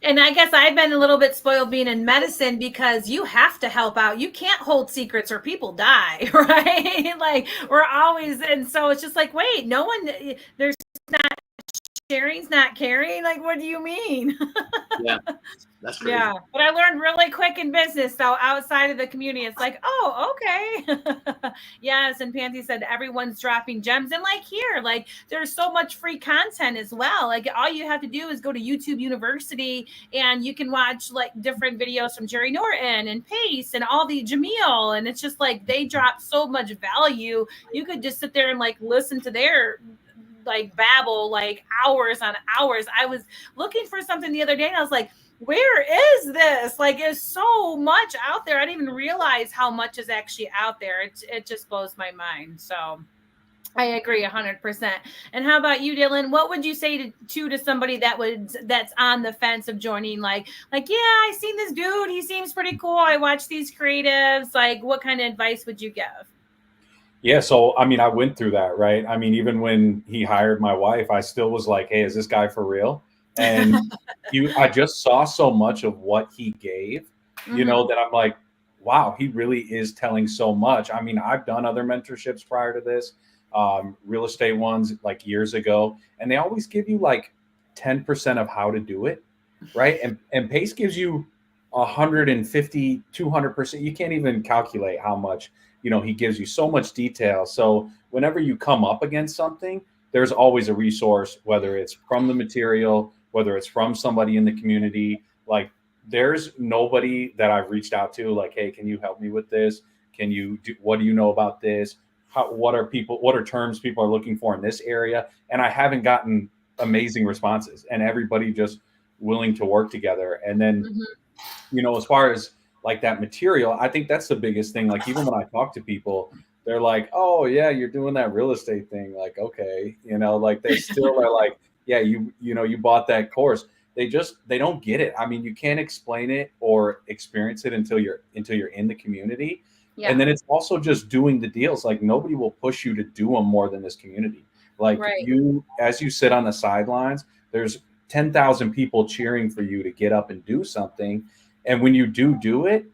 And I guess I've been a little bit spoiled being in medicine, because you have to help out. You can't hold secrets or people die, right? Like we're always, and so it's just like, wait, no one, there's not sharing's not caring. Like, what do you mean? Yeah, that's crazy. Yeah, but I learned really quick in business, though, outside of the community. It's like, oh, okay. Yes, and Pansy said everyone's dropping gems. And like here, like there's so much free content as well. Like all you have to do is go to YouTube University, and you can watch like different videos from Jerry Norton and Pace and all the Jameel. And it's just like they drop so much value. You could just sit there and like listen to their like babble like hours on hours. I was looking for something the other day, and I was like, where is this? Like, there's so much out there. I didn't even realize how much is actually out there. It just blows my mind. So I agree 100%. And how about you, Dylan? What would you say to somebody that's on the fence of joining? Like, yeah, I seen this dude. He seems pretty cool. I watch these creatives. Like, what kind of advice would you give? Yeah. So, I mean, I went through that, right? I mean, even when he hired my wife, I still was like, hey, is this guy for real? And I just saw so much of what he gave, you know, that I'm like, wow, he really is telling so much. I mean, I've done other mentorships prior to this, real estate ones like years ago, and they always give you like 10% of how to do it, right? And Pace gives you 150, 200%. You can't even calculate how much, you know, he gives you so much detail. So whenever you come up against something, there's always a resource, whether it's from the material, whether it's from somebody in the community. Like there's nobody that I've reached out to like, hey, can you help me with this? What do you know about this? What are terms people are looking for in this area? And I haven't gotten amazing responses, and everybody just willing to work together. And then, you know, as far as like that material, I think that's the biggest thing. Like even when I talk to people, they're like, oh yeah, you're doing that real estate thing. Like, okay, you know, like they still are like, yeah, you know, you bought that course. They don't get it. I mean, you can't explain it or experience it until you're in the community. Yeah. And then it's also just doing the deals. Like nobody will push you to do them more than this community. Like as you sit on the sidelines, there's 10,000 people cheering for you to get up and do something. And when you do it,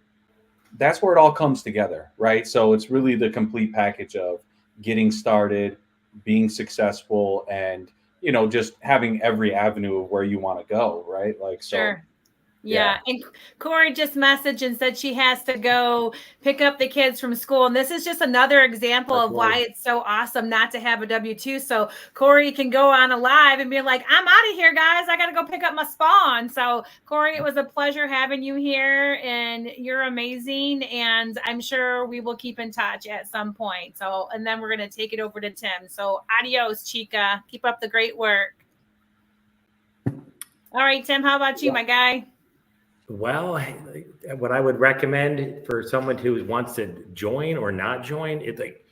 that's where it all comes together, right? So it's really the complete package of getting started, being successful, and, just having every avenue of where you want to go, right? Like, so. Sure. Yeah. And Corrie just messaged and said she has to go pick up the kids from school. And this is just another example of why it's so awesome not to have a W-2. So Corrie can go on a live and be like, I'm out of here, guys. I got to go pick up my spawn. So Corrie, it was a pleasure having you here, and you're amazing. And I'm sure we will keep in touch at some point. So, and then we're going to take it over to Tim. So adios, Chica. Keep up the great work. All right, Tim, how about you, my guy? Well, what I would recommend for someone who wants to join or not join, it's like,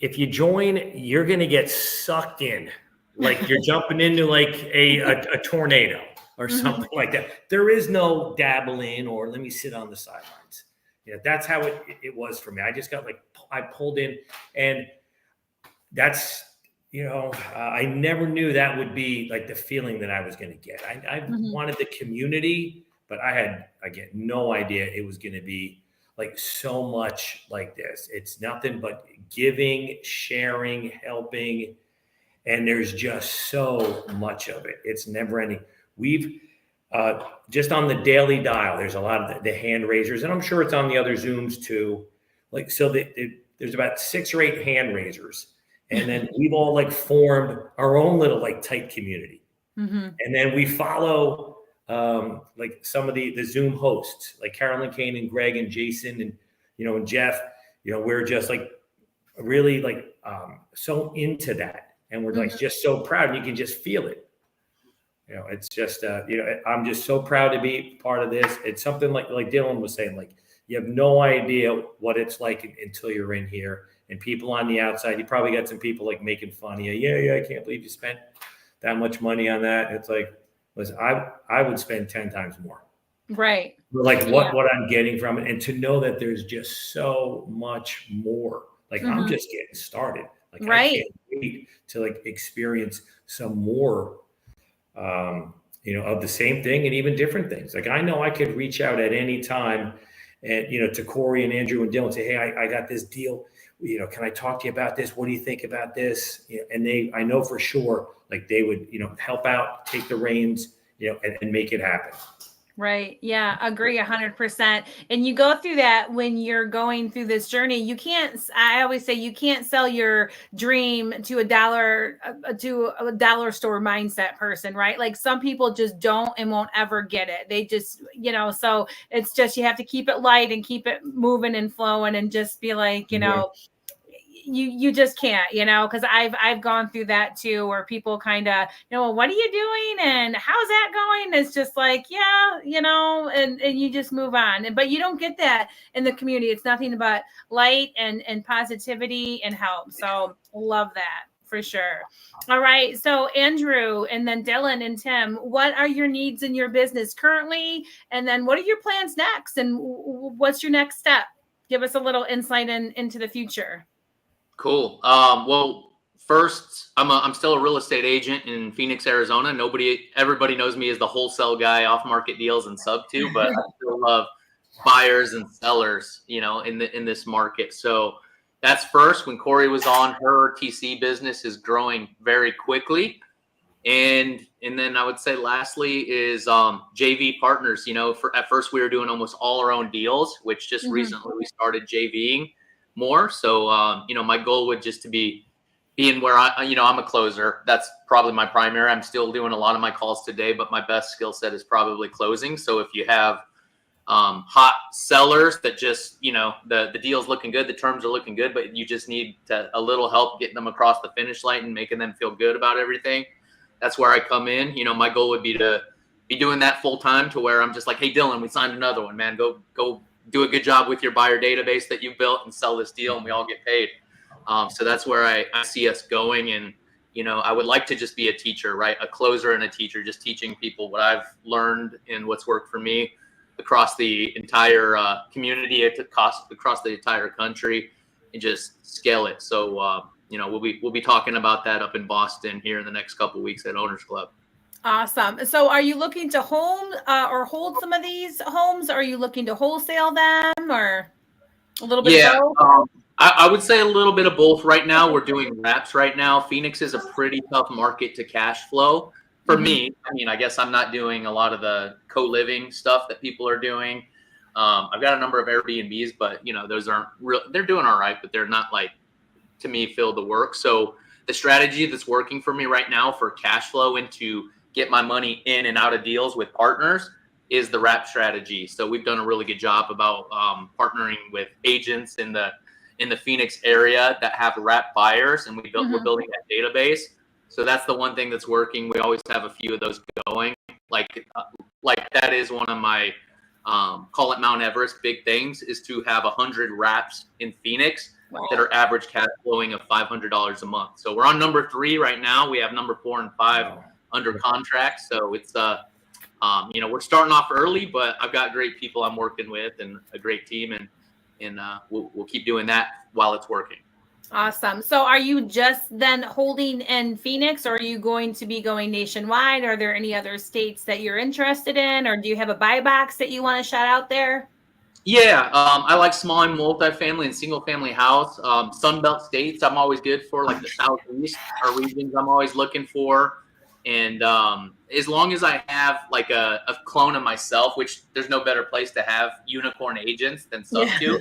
if you join, you're going to get sucked in. Like you're jumping into like a tornado or something like that. There is no dabbling or let me sit on the sidelines. That's how it was for me. I just got I pulled in, and that's, I never knew that would be like the feeling that I was going to get. I wanted the community, but I get no idea it was going to be like so much like this. It's nothing but giving, sharing, helping. And there's just so much of it. It's never ending. We've just on the daily dial, there's a lot of the hand raisers, and I'm sure it's on the other Zooms too. Like, so there's about 6 or 8 hand raisers. And then we've all formed our own little tight community. And then we follow some of the Zoom hosts, like Carolyn Kane and Greg and Jason and, and Jeff, we're just really so into that. And we're just so proud, and you can just feel it. It's just, I'm just so proud to be part of this. It's something like Dylan was saying, you have no idea what it's like until you're in here. And people on the outside, you probably got some people making fun of you. Yeah, I can't believe you spent that much money on that. It's listen, I would spend 10 times more. Right. What I'm getting from it, and to know that there's just so much more. I'm just getting started. I can't wait to experience some more, of the same thing and even different things. I know I could reach out at any time and, to Corey and Andrew and Dylan and say, hey, I got this deal. Can I talk to you about this? What do you think about this? And I know for sure, they would, help out, take the reins, and make it happen. Right. Yeah. Agree 100%. And you go through that when you're going through this journey. I always say you can't sell your dream to a dollar store mindset person, right? Some people just don't and won't ever get it. They just, so it's just, you have to keep it light and keep it moving and flowing and just be you just can't, because I've gone through that too, where people kind of, what are you doing and how's that going? It's just and you just move on. But you don't get that in the community. It's nothing but light and positivity and help. So love that for sure. All right. So Andrew, and then Dylan and Tim, what are your needs in your business currently? And then what are your plans next? And what's your next step? Give us a little insight into the future. Cool. Well, first, I'm still a real estate agent in Phoenix, Arizona. Everybody knows me as the wholesale guy, off-market deals and Subto, but I still love buyers and sellers, in this market. So that's first. When Corrie was on, her TC business is growing very quickly. And then I would say lastly is JV partners. At first we were doing almost all our own deals, which just recently we started JVing more. So, my goal would just to being where I'm a closer. That's probably my primary. I'm still doing a lot of my calls today, but my best skill set is probably closing. So if you have hot sellers that just, the deal's looking good, the terms are looking good, but you just need a little help getting them across the finish line and making them feel good about everything. That's where I come in. My goal would be to be doing that full time, to where I'm just like, hey, Dylan, we signed another one, man. Go do a good job with your buyer database that you've built and sell this deal, and we all get paid. So that's where I see us going. And, I would like to just be a teacher, right? A closer and a teacher, just teaching people what I've learned and what's worked for me across the entire community, across the entire country, and just scale it. So, we'll be talking about that up in Boston here in the next couple of weeks at Owners Club. Awesome. So are you looking to home or hold some of these homes? Are you looking to wholesale them or a little bit Yeah, of both? I would say a little bit of both right now. We're doing wraps right now. Phoenix is a pretty tough market to cash flow for me. I mean, I guess I'm not doing a lot of the co-living stuff that people are doing. I've got a number of Airbnbs, but you know, those aren't real. They're doing all right, but they're not like, to me, fill the work. So the strategy that's working for me right now for cash flow and to get my money in and out of deals with partners is the wrap strategy. So we've done a really good job about partnering with agents in the Phoenix area that have wrap buyers, and we're building that database. So that's the one thing that's working. We always have a few of those going. Like that is one of my call it Mount Everest big things, is to have 100 wraps in Phoenix that are average cash flowing of $500 a month. So we're on number 3 right now. We have number 4 and 5 under contract. So it's you know, we're starting off early, but I've got great people I'm working with and a great team, and we'll keep doing that while it's working. Awesome. So are you just then holding in Phoenix, or are you going to be going nationwide? Are there any other states that you're interested in, or do you have a buy box that you want to shout out there? Yeah, I like small and multifamily and single family house. Sunbelt states I'm always good for, like the Southeast are regions I'm always looking for. And as long as I have like a clone of myself, which there's no better place to have unicorn agents than Subto,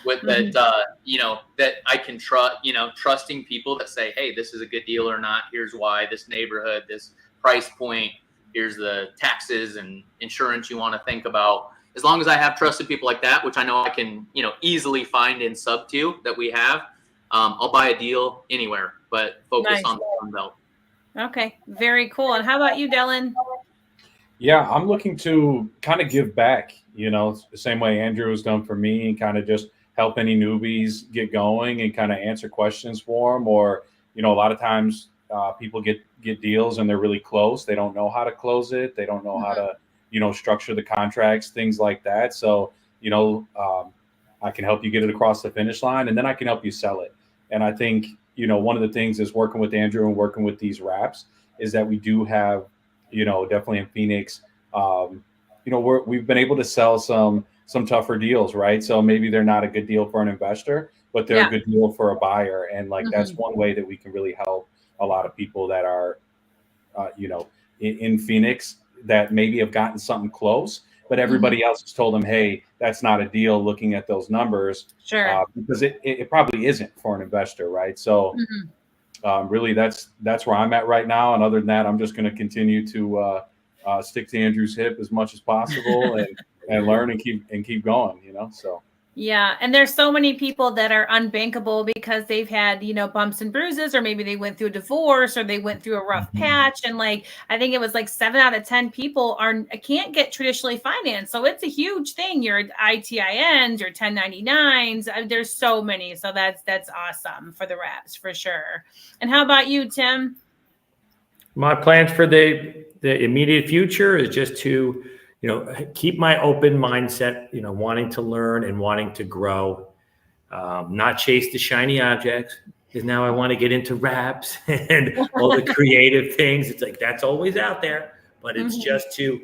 with that, you know, that I can trust, you know, trusting people that say, hey, this is a good deal or not. Here's why. This neighborhood, this price point, here's the taxes and insurance you want to think about. As long as I have trusted people like that, which I know I can, you know, easily find in Subto that we have, I'll buy a deal anywhere, but focus on the Sunbelt. Okay, very cool. And how about you, Dylan? Yeah, I'm looking to kind of give back, you know, the same way Andrew has done for me, and kind of just help any newbies get going and kind of answer questions for them. Or, you know, a lot of times people get deals and they're really close. They don't know how to close it. They don't know how to, you know, structure the contracts, things like that. So, you know, I can help you get it across the finish line, and then I can help you sell it. And I think, you know, one of the things is working with Andrew and working with these wraps is that we do have, you know, definitely in Phoenix, you know, we've been able to sell some tougher deals, right? So maybe they're not a good deal for an investor, but they're a good deal for a buyer. And like, that's one way that we can really help a lot of people that are, you know, in Phoenix that maybe have gotten something close, but everybody else has told them, hey, that's not a deal looking at those numbers. Sure. Because it probably isn't for an investor, right? So really that's where I'm at right now. And other than that, I'm just going to continue to stick to Andrew's hip as much as possible and learn and keep going, you know, so. Yeah. And there's so many people that are unbankable because they've had, you know, bumps and bruises, or maybe they went through a divorce, or they went through a rough patch. And like, I think it was like 7 out of 10 people can't get traditionally financed. So it's a huge thing. Your ITINs, your 1099s, there's so many. So that's awesome for the wraps for sure. And how about you, Tim? My plans for the immediate future is just to, you know, keep my open mindset, you know, wanting to learn and wanting to grow, not chase the shiny objects, because now I want to get into wraps and all the creative things. It's like, that's always out there, but it's just to,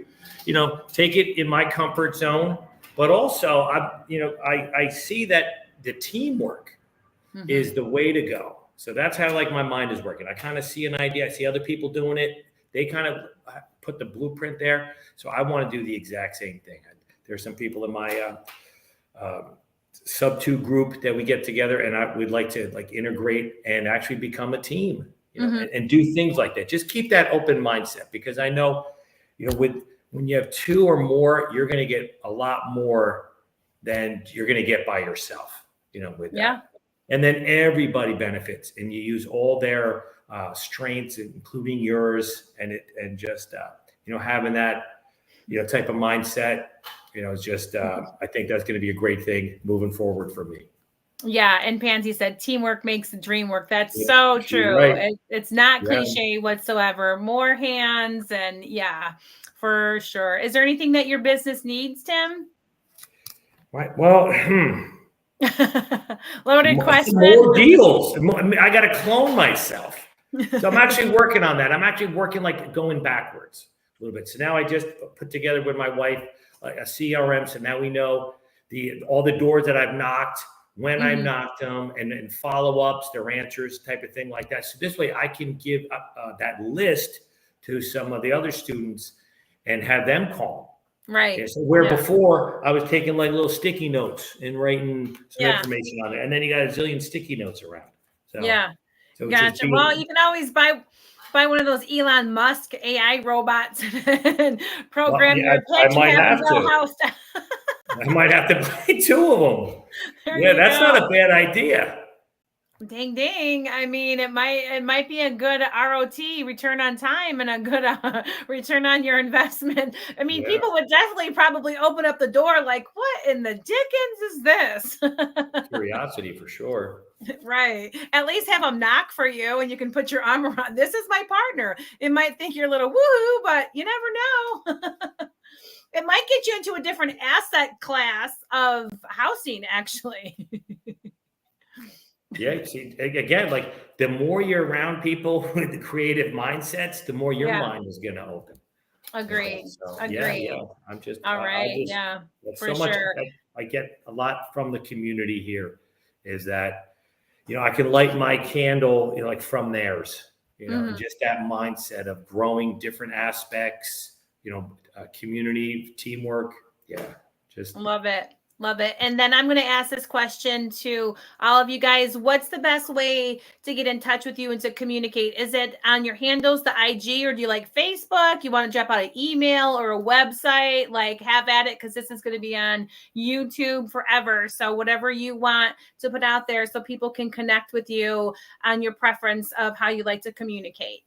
you know, take it in my comfort zone. But also, I see that the teamwork is the way to go. So that's how like my mind is working. I kind of see an idea. I see other people doing it. They kind of put the blueprint there. So I want to do the exact same thing. There's some people in my Subto group that we get together, and we'd like to like integrate and actually become a team, you know, and do things like that. Just keep that open mindset, because I know, you know, when you have 2 or more, you're going to get a lot more than you're going to get by yourself, you know, with that. And then everybody benefits, and you use all their strengths, including yours, and just you know, having that, you know, type of mindset, you know, it's just I think that's going to be a great thing moving forward for me. Yeah, and Pansy said teamwork makes the dream work. That's so true. Right. It's not cliche whatsoever. More hands, and for sure. Is there anything that your business needs, Tim? Right. Well, loaded question. More deals. I got to clone myself. So I'm actually working on that. I'm actually working like going backwards a little bit. So now I just put together with my wife a CRM. So now we know all the doors that I've knocked, when I knocked them, and follow-ups, their answers, type of thing like that. So this way I can give that list to some of the other students and have them call. Right. Okay, so where before I was taking like little sticky notes and writing some information on it, and then you got a zillion sticky notes around. So so gotcha. Well, you can always buy one of those Elon Musk AI robots and program your pitch. I might have to. I might have to buy 2 of them. That's not a bad idea. Ding ding. I mean, it might be a good ROT, return on time, and a good return on your investment. I mean, people would definitely probably open up the door like, what in the dickens is this? Curiosity for sure. Right. At least have them knock for you and you can put your arm around. This is my partner. It might think you're a little woohoo, but you never know. It might get you into a different asset class of housing, actually. Yeah, see, again, like the more you're around people with the creative mindsets, the more your mind is going to open. Agreed. So, Agreed. Yeah. I'm just all right. For so sure. I get a lot from the community here. Is that I can light my candle like from theirs. Just that mindset of growing different aspects. Community, teamwork. Yeah, just love it. Love it. And then I'm going to ask this question to all of you guys. What's the best way to get in touch with you and to communicate? Is it on your handles, the IG, or do you like Facebook? You want to drop out an email or a website? Like, have at it, because this is going to be on YouTube forever. So whatever you want to put out there so people can connect with you on your preference of how you like to communicate.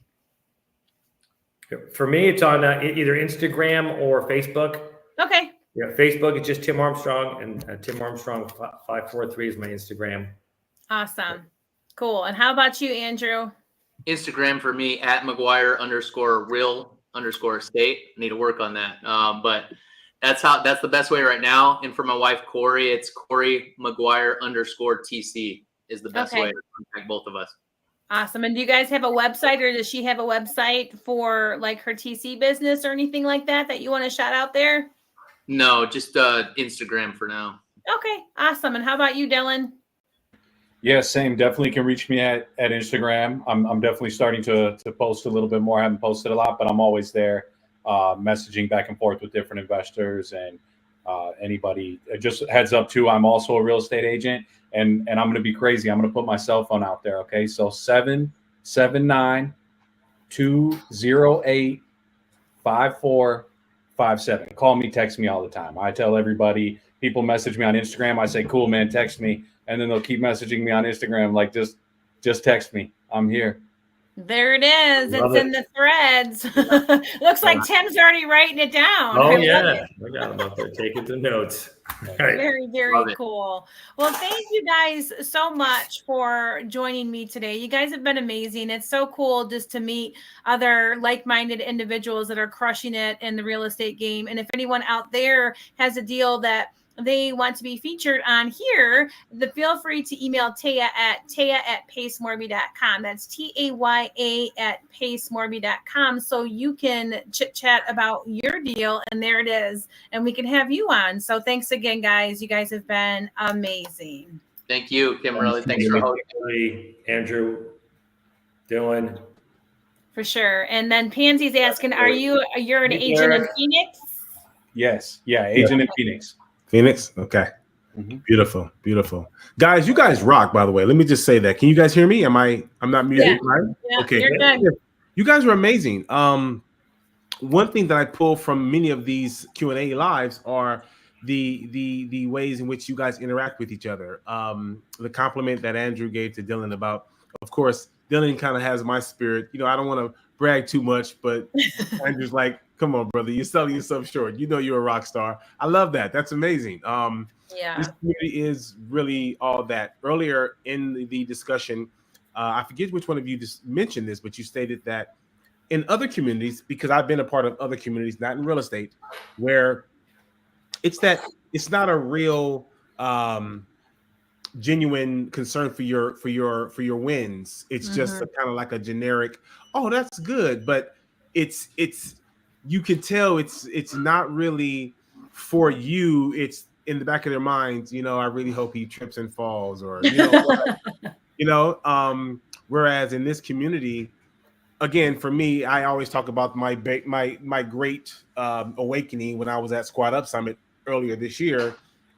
For me, it's on either Instagram or Facebook. Okay. Yeah, Facebook is just Tim Armstrong, and Tim Armstrong 543 is my Instagram. Awesome. Cool. And how about you, Andrew? Instagram for me at McGuire_real_estate. I need to work on that. But that's the best way right now. And for my wife, Corrie, it's Corey McGuire_TC is the best way to contact both of us. Awesome. And do you guys have a website, or does she have a website for like her TC business or anything like that you want to shout out there? No, just Instagram for now. Okay, awesome. And how about you, Dylan? Yeah, same. Definitely can reach me at Instagram. I'm definitely starting to post a little bit more. I haven't posted a lot, but I'm always there, messaging back and forth with different investors and anybody. Just heads up too, I'm also a real estate agent, and I'm going to be crazy. I'm going to put my cell phone out there. Okay, so 779-208-5457. Call me, text me all the time. I tell everybody, people message me on Instagram. I say, cool, man, text me. And then they'll keep messaging me on Instagram. Like, just text me. I'm here. There it is. It's in the threads. Looks like Tim's already writing it down. Oh, yeah. I got him up there taking the notes. Right. Very, very cool. Well, thank you guys so much for joining me today. You guys have been amazing. It's so cool just to meet other like-minded individuals that are crushing it in the real estate game. And if anyone out there has a deal that they want to be featured on here, feel free to email Taya at pacemorby.com. That's TAYA@pacemorby.com. So you can chit chat about your deal, and there it is. And we can have you on. So thanks again, guys. You guys have been amazing. Thank you, Kimberly. Thanks for hosting. Andrew, Dylan. For sure. And then Pansy's asking, you're an agent in Phoenix? Yes. Yeah. Agent in Phoenix. Phoenix? Okay. Beautiful. Beautiful. Guys, you guys rock, by the way. Let me just say that. Can you guys hear me? I'm not muted, right? Yeah, okay. You're good. You guys are amazing. One thing that I pull from many of these Q&A lives are the ways in which you guys interact with each other. The compliment that Andrew gave to Dylan about, of course, Dylan kind of has my spirit. I don't want to brag too much, but Andrew's like, come on, brother, you're selling yourself short. You're a rock star. I love that. That's amazing. This community is really all that. Earlier in the discussion, I forget which one of you just mentioned this, but you stated that in other communities, because I've been a part of other communities, not in real estate, where it's not a real genuine concern for your wins. It's just a kind of like a generic, oh, that's good, but it's you can tell it's not really for you. It's in the back of their minds, I really hope he trips and falls, or whereas in this community, again, for me, I always talk about my great awakening when I was at Squad Up Summit earlier this year.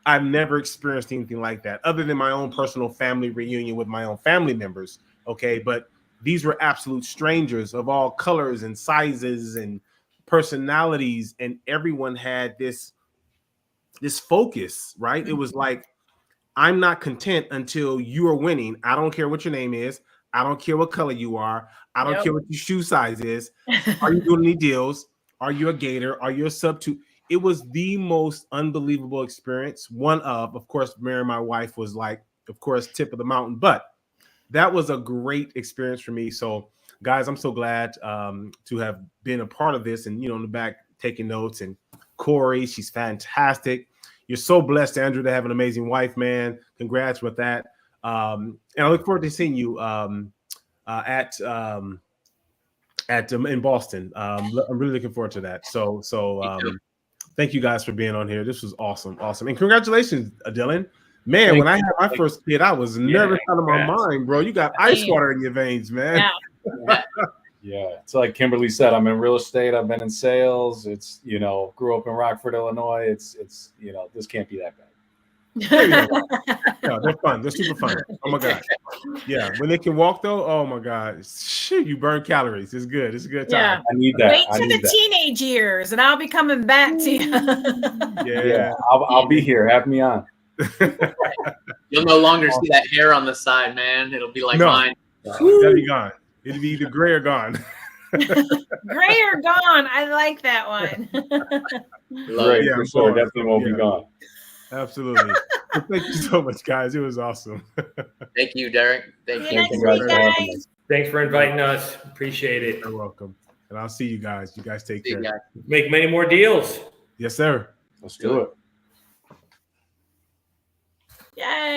I've never experienced anything like that, other than my own personal family reunion with my own family members. Okay, but these were absolute strangers of all colors and sizes and personalities, and everyone had this focus, right? It was like, I'm not content until you are winning. I don't care what your name is. I don't care what color you are. I don't care what your shoe size is. Are you doing any deals? Are you a Gator? Are you a Subto? It was the most unbelievable experience. One of course, Mary, my wife, was like, of course, tip of the mountain. But that was a great experience for me. So, guys, I'm so glad to have been a part of this, and in the back taking notes. And Corrie, she's fantastic. You're so blessed, Andrew, to have an amazing wife, man. Congrats with that. And I look forward to seeing you in Boston. I'm really looking forward to that. So thank you guys for being on here. This was awesome. And congratulations, Dylan. Man, when I had my first kid, I was nervous out of my mind, bro. You got ice water in your veins, man. Yeah, it's like Kimberly said, I'm in real estate. I've been in sales. It's, grew up in Rockford, Illinois. It's this can't be that bad. No, they're fun. They're super fun. Oh my God. Yeah. When they can walk though, oh my God. Shit, you burn calories. It's good. It's a good time. Yeah. I need that. Wait till the teenage years and I'll be coming back to you. Yeah. I'll be here. Have me on. You'll no longer see that hair on the side, man. It'll be like mine. That'll be gone. It'll be either gray or gone. Gray or gone. I like that one. Right, for sure. Definitely won't be gone. Absolutely. Well, thank you so much, guys. It was awesome. Thank you, Derek. Thank you. Guys. Thanks for inviting us. Appreciate it. You're welcome. And I'll see you guys. You guys take care. Make many more deals. Yes, sir. Let's do it. Yay.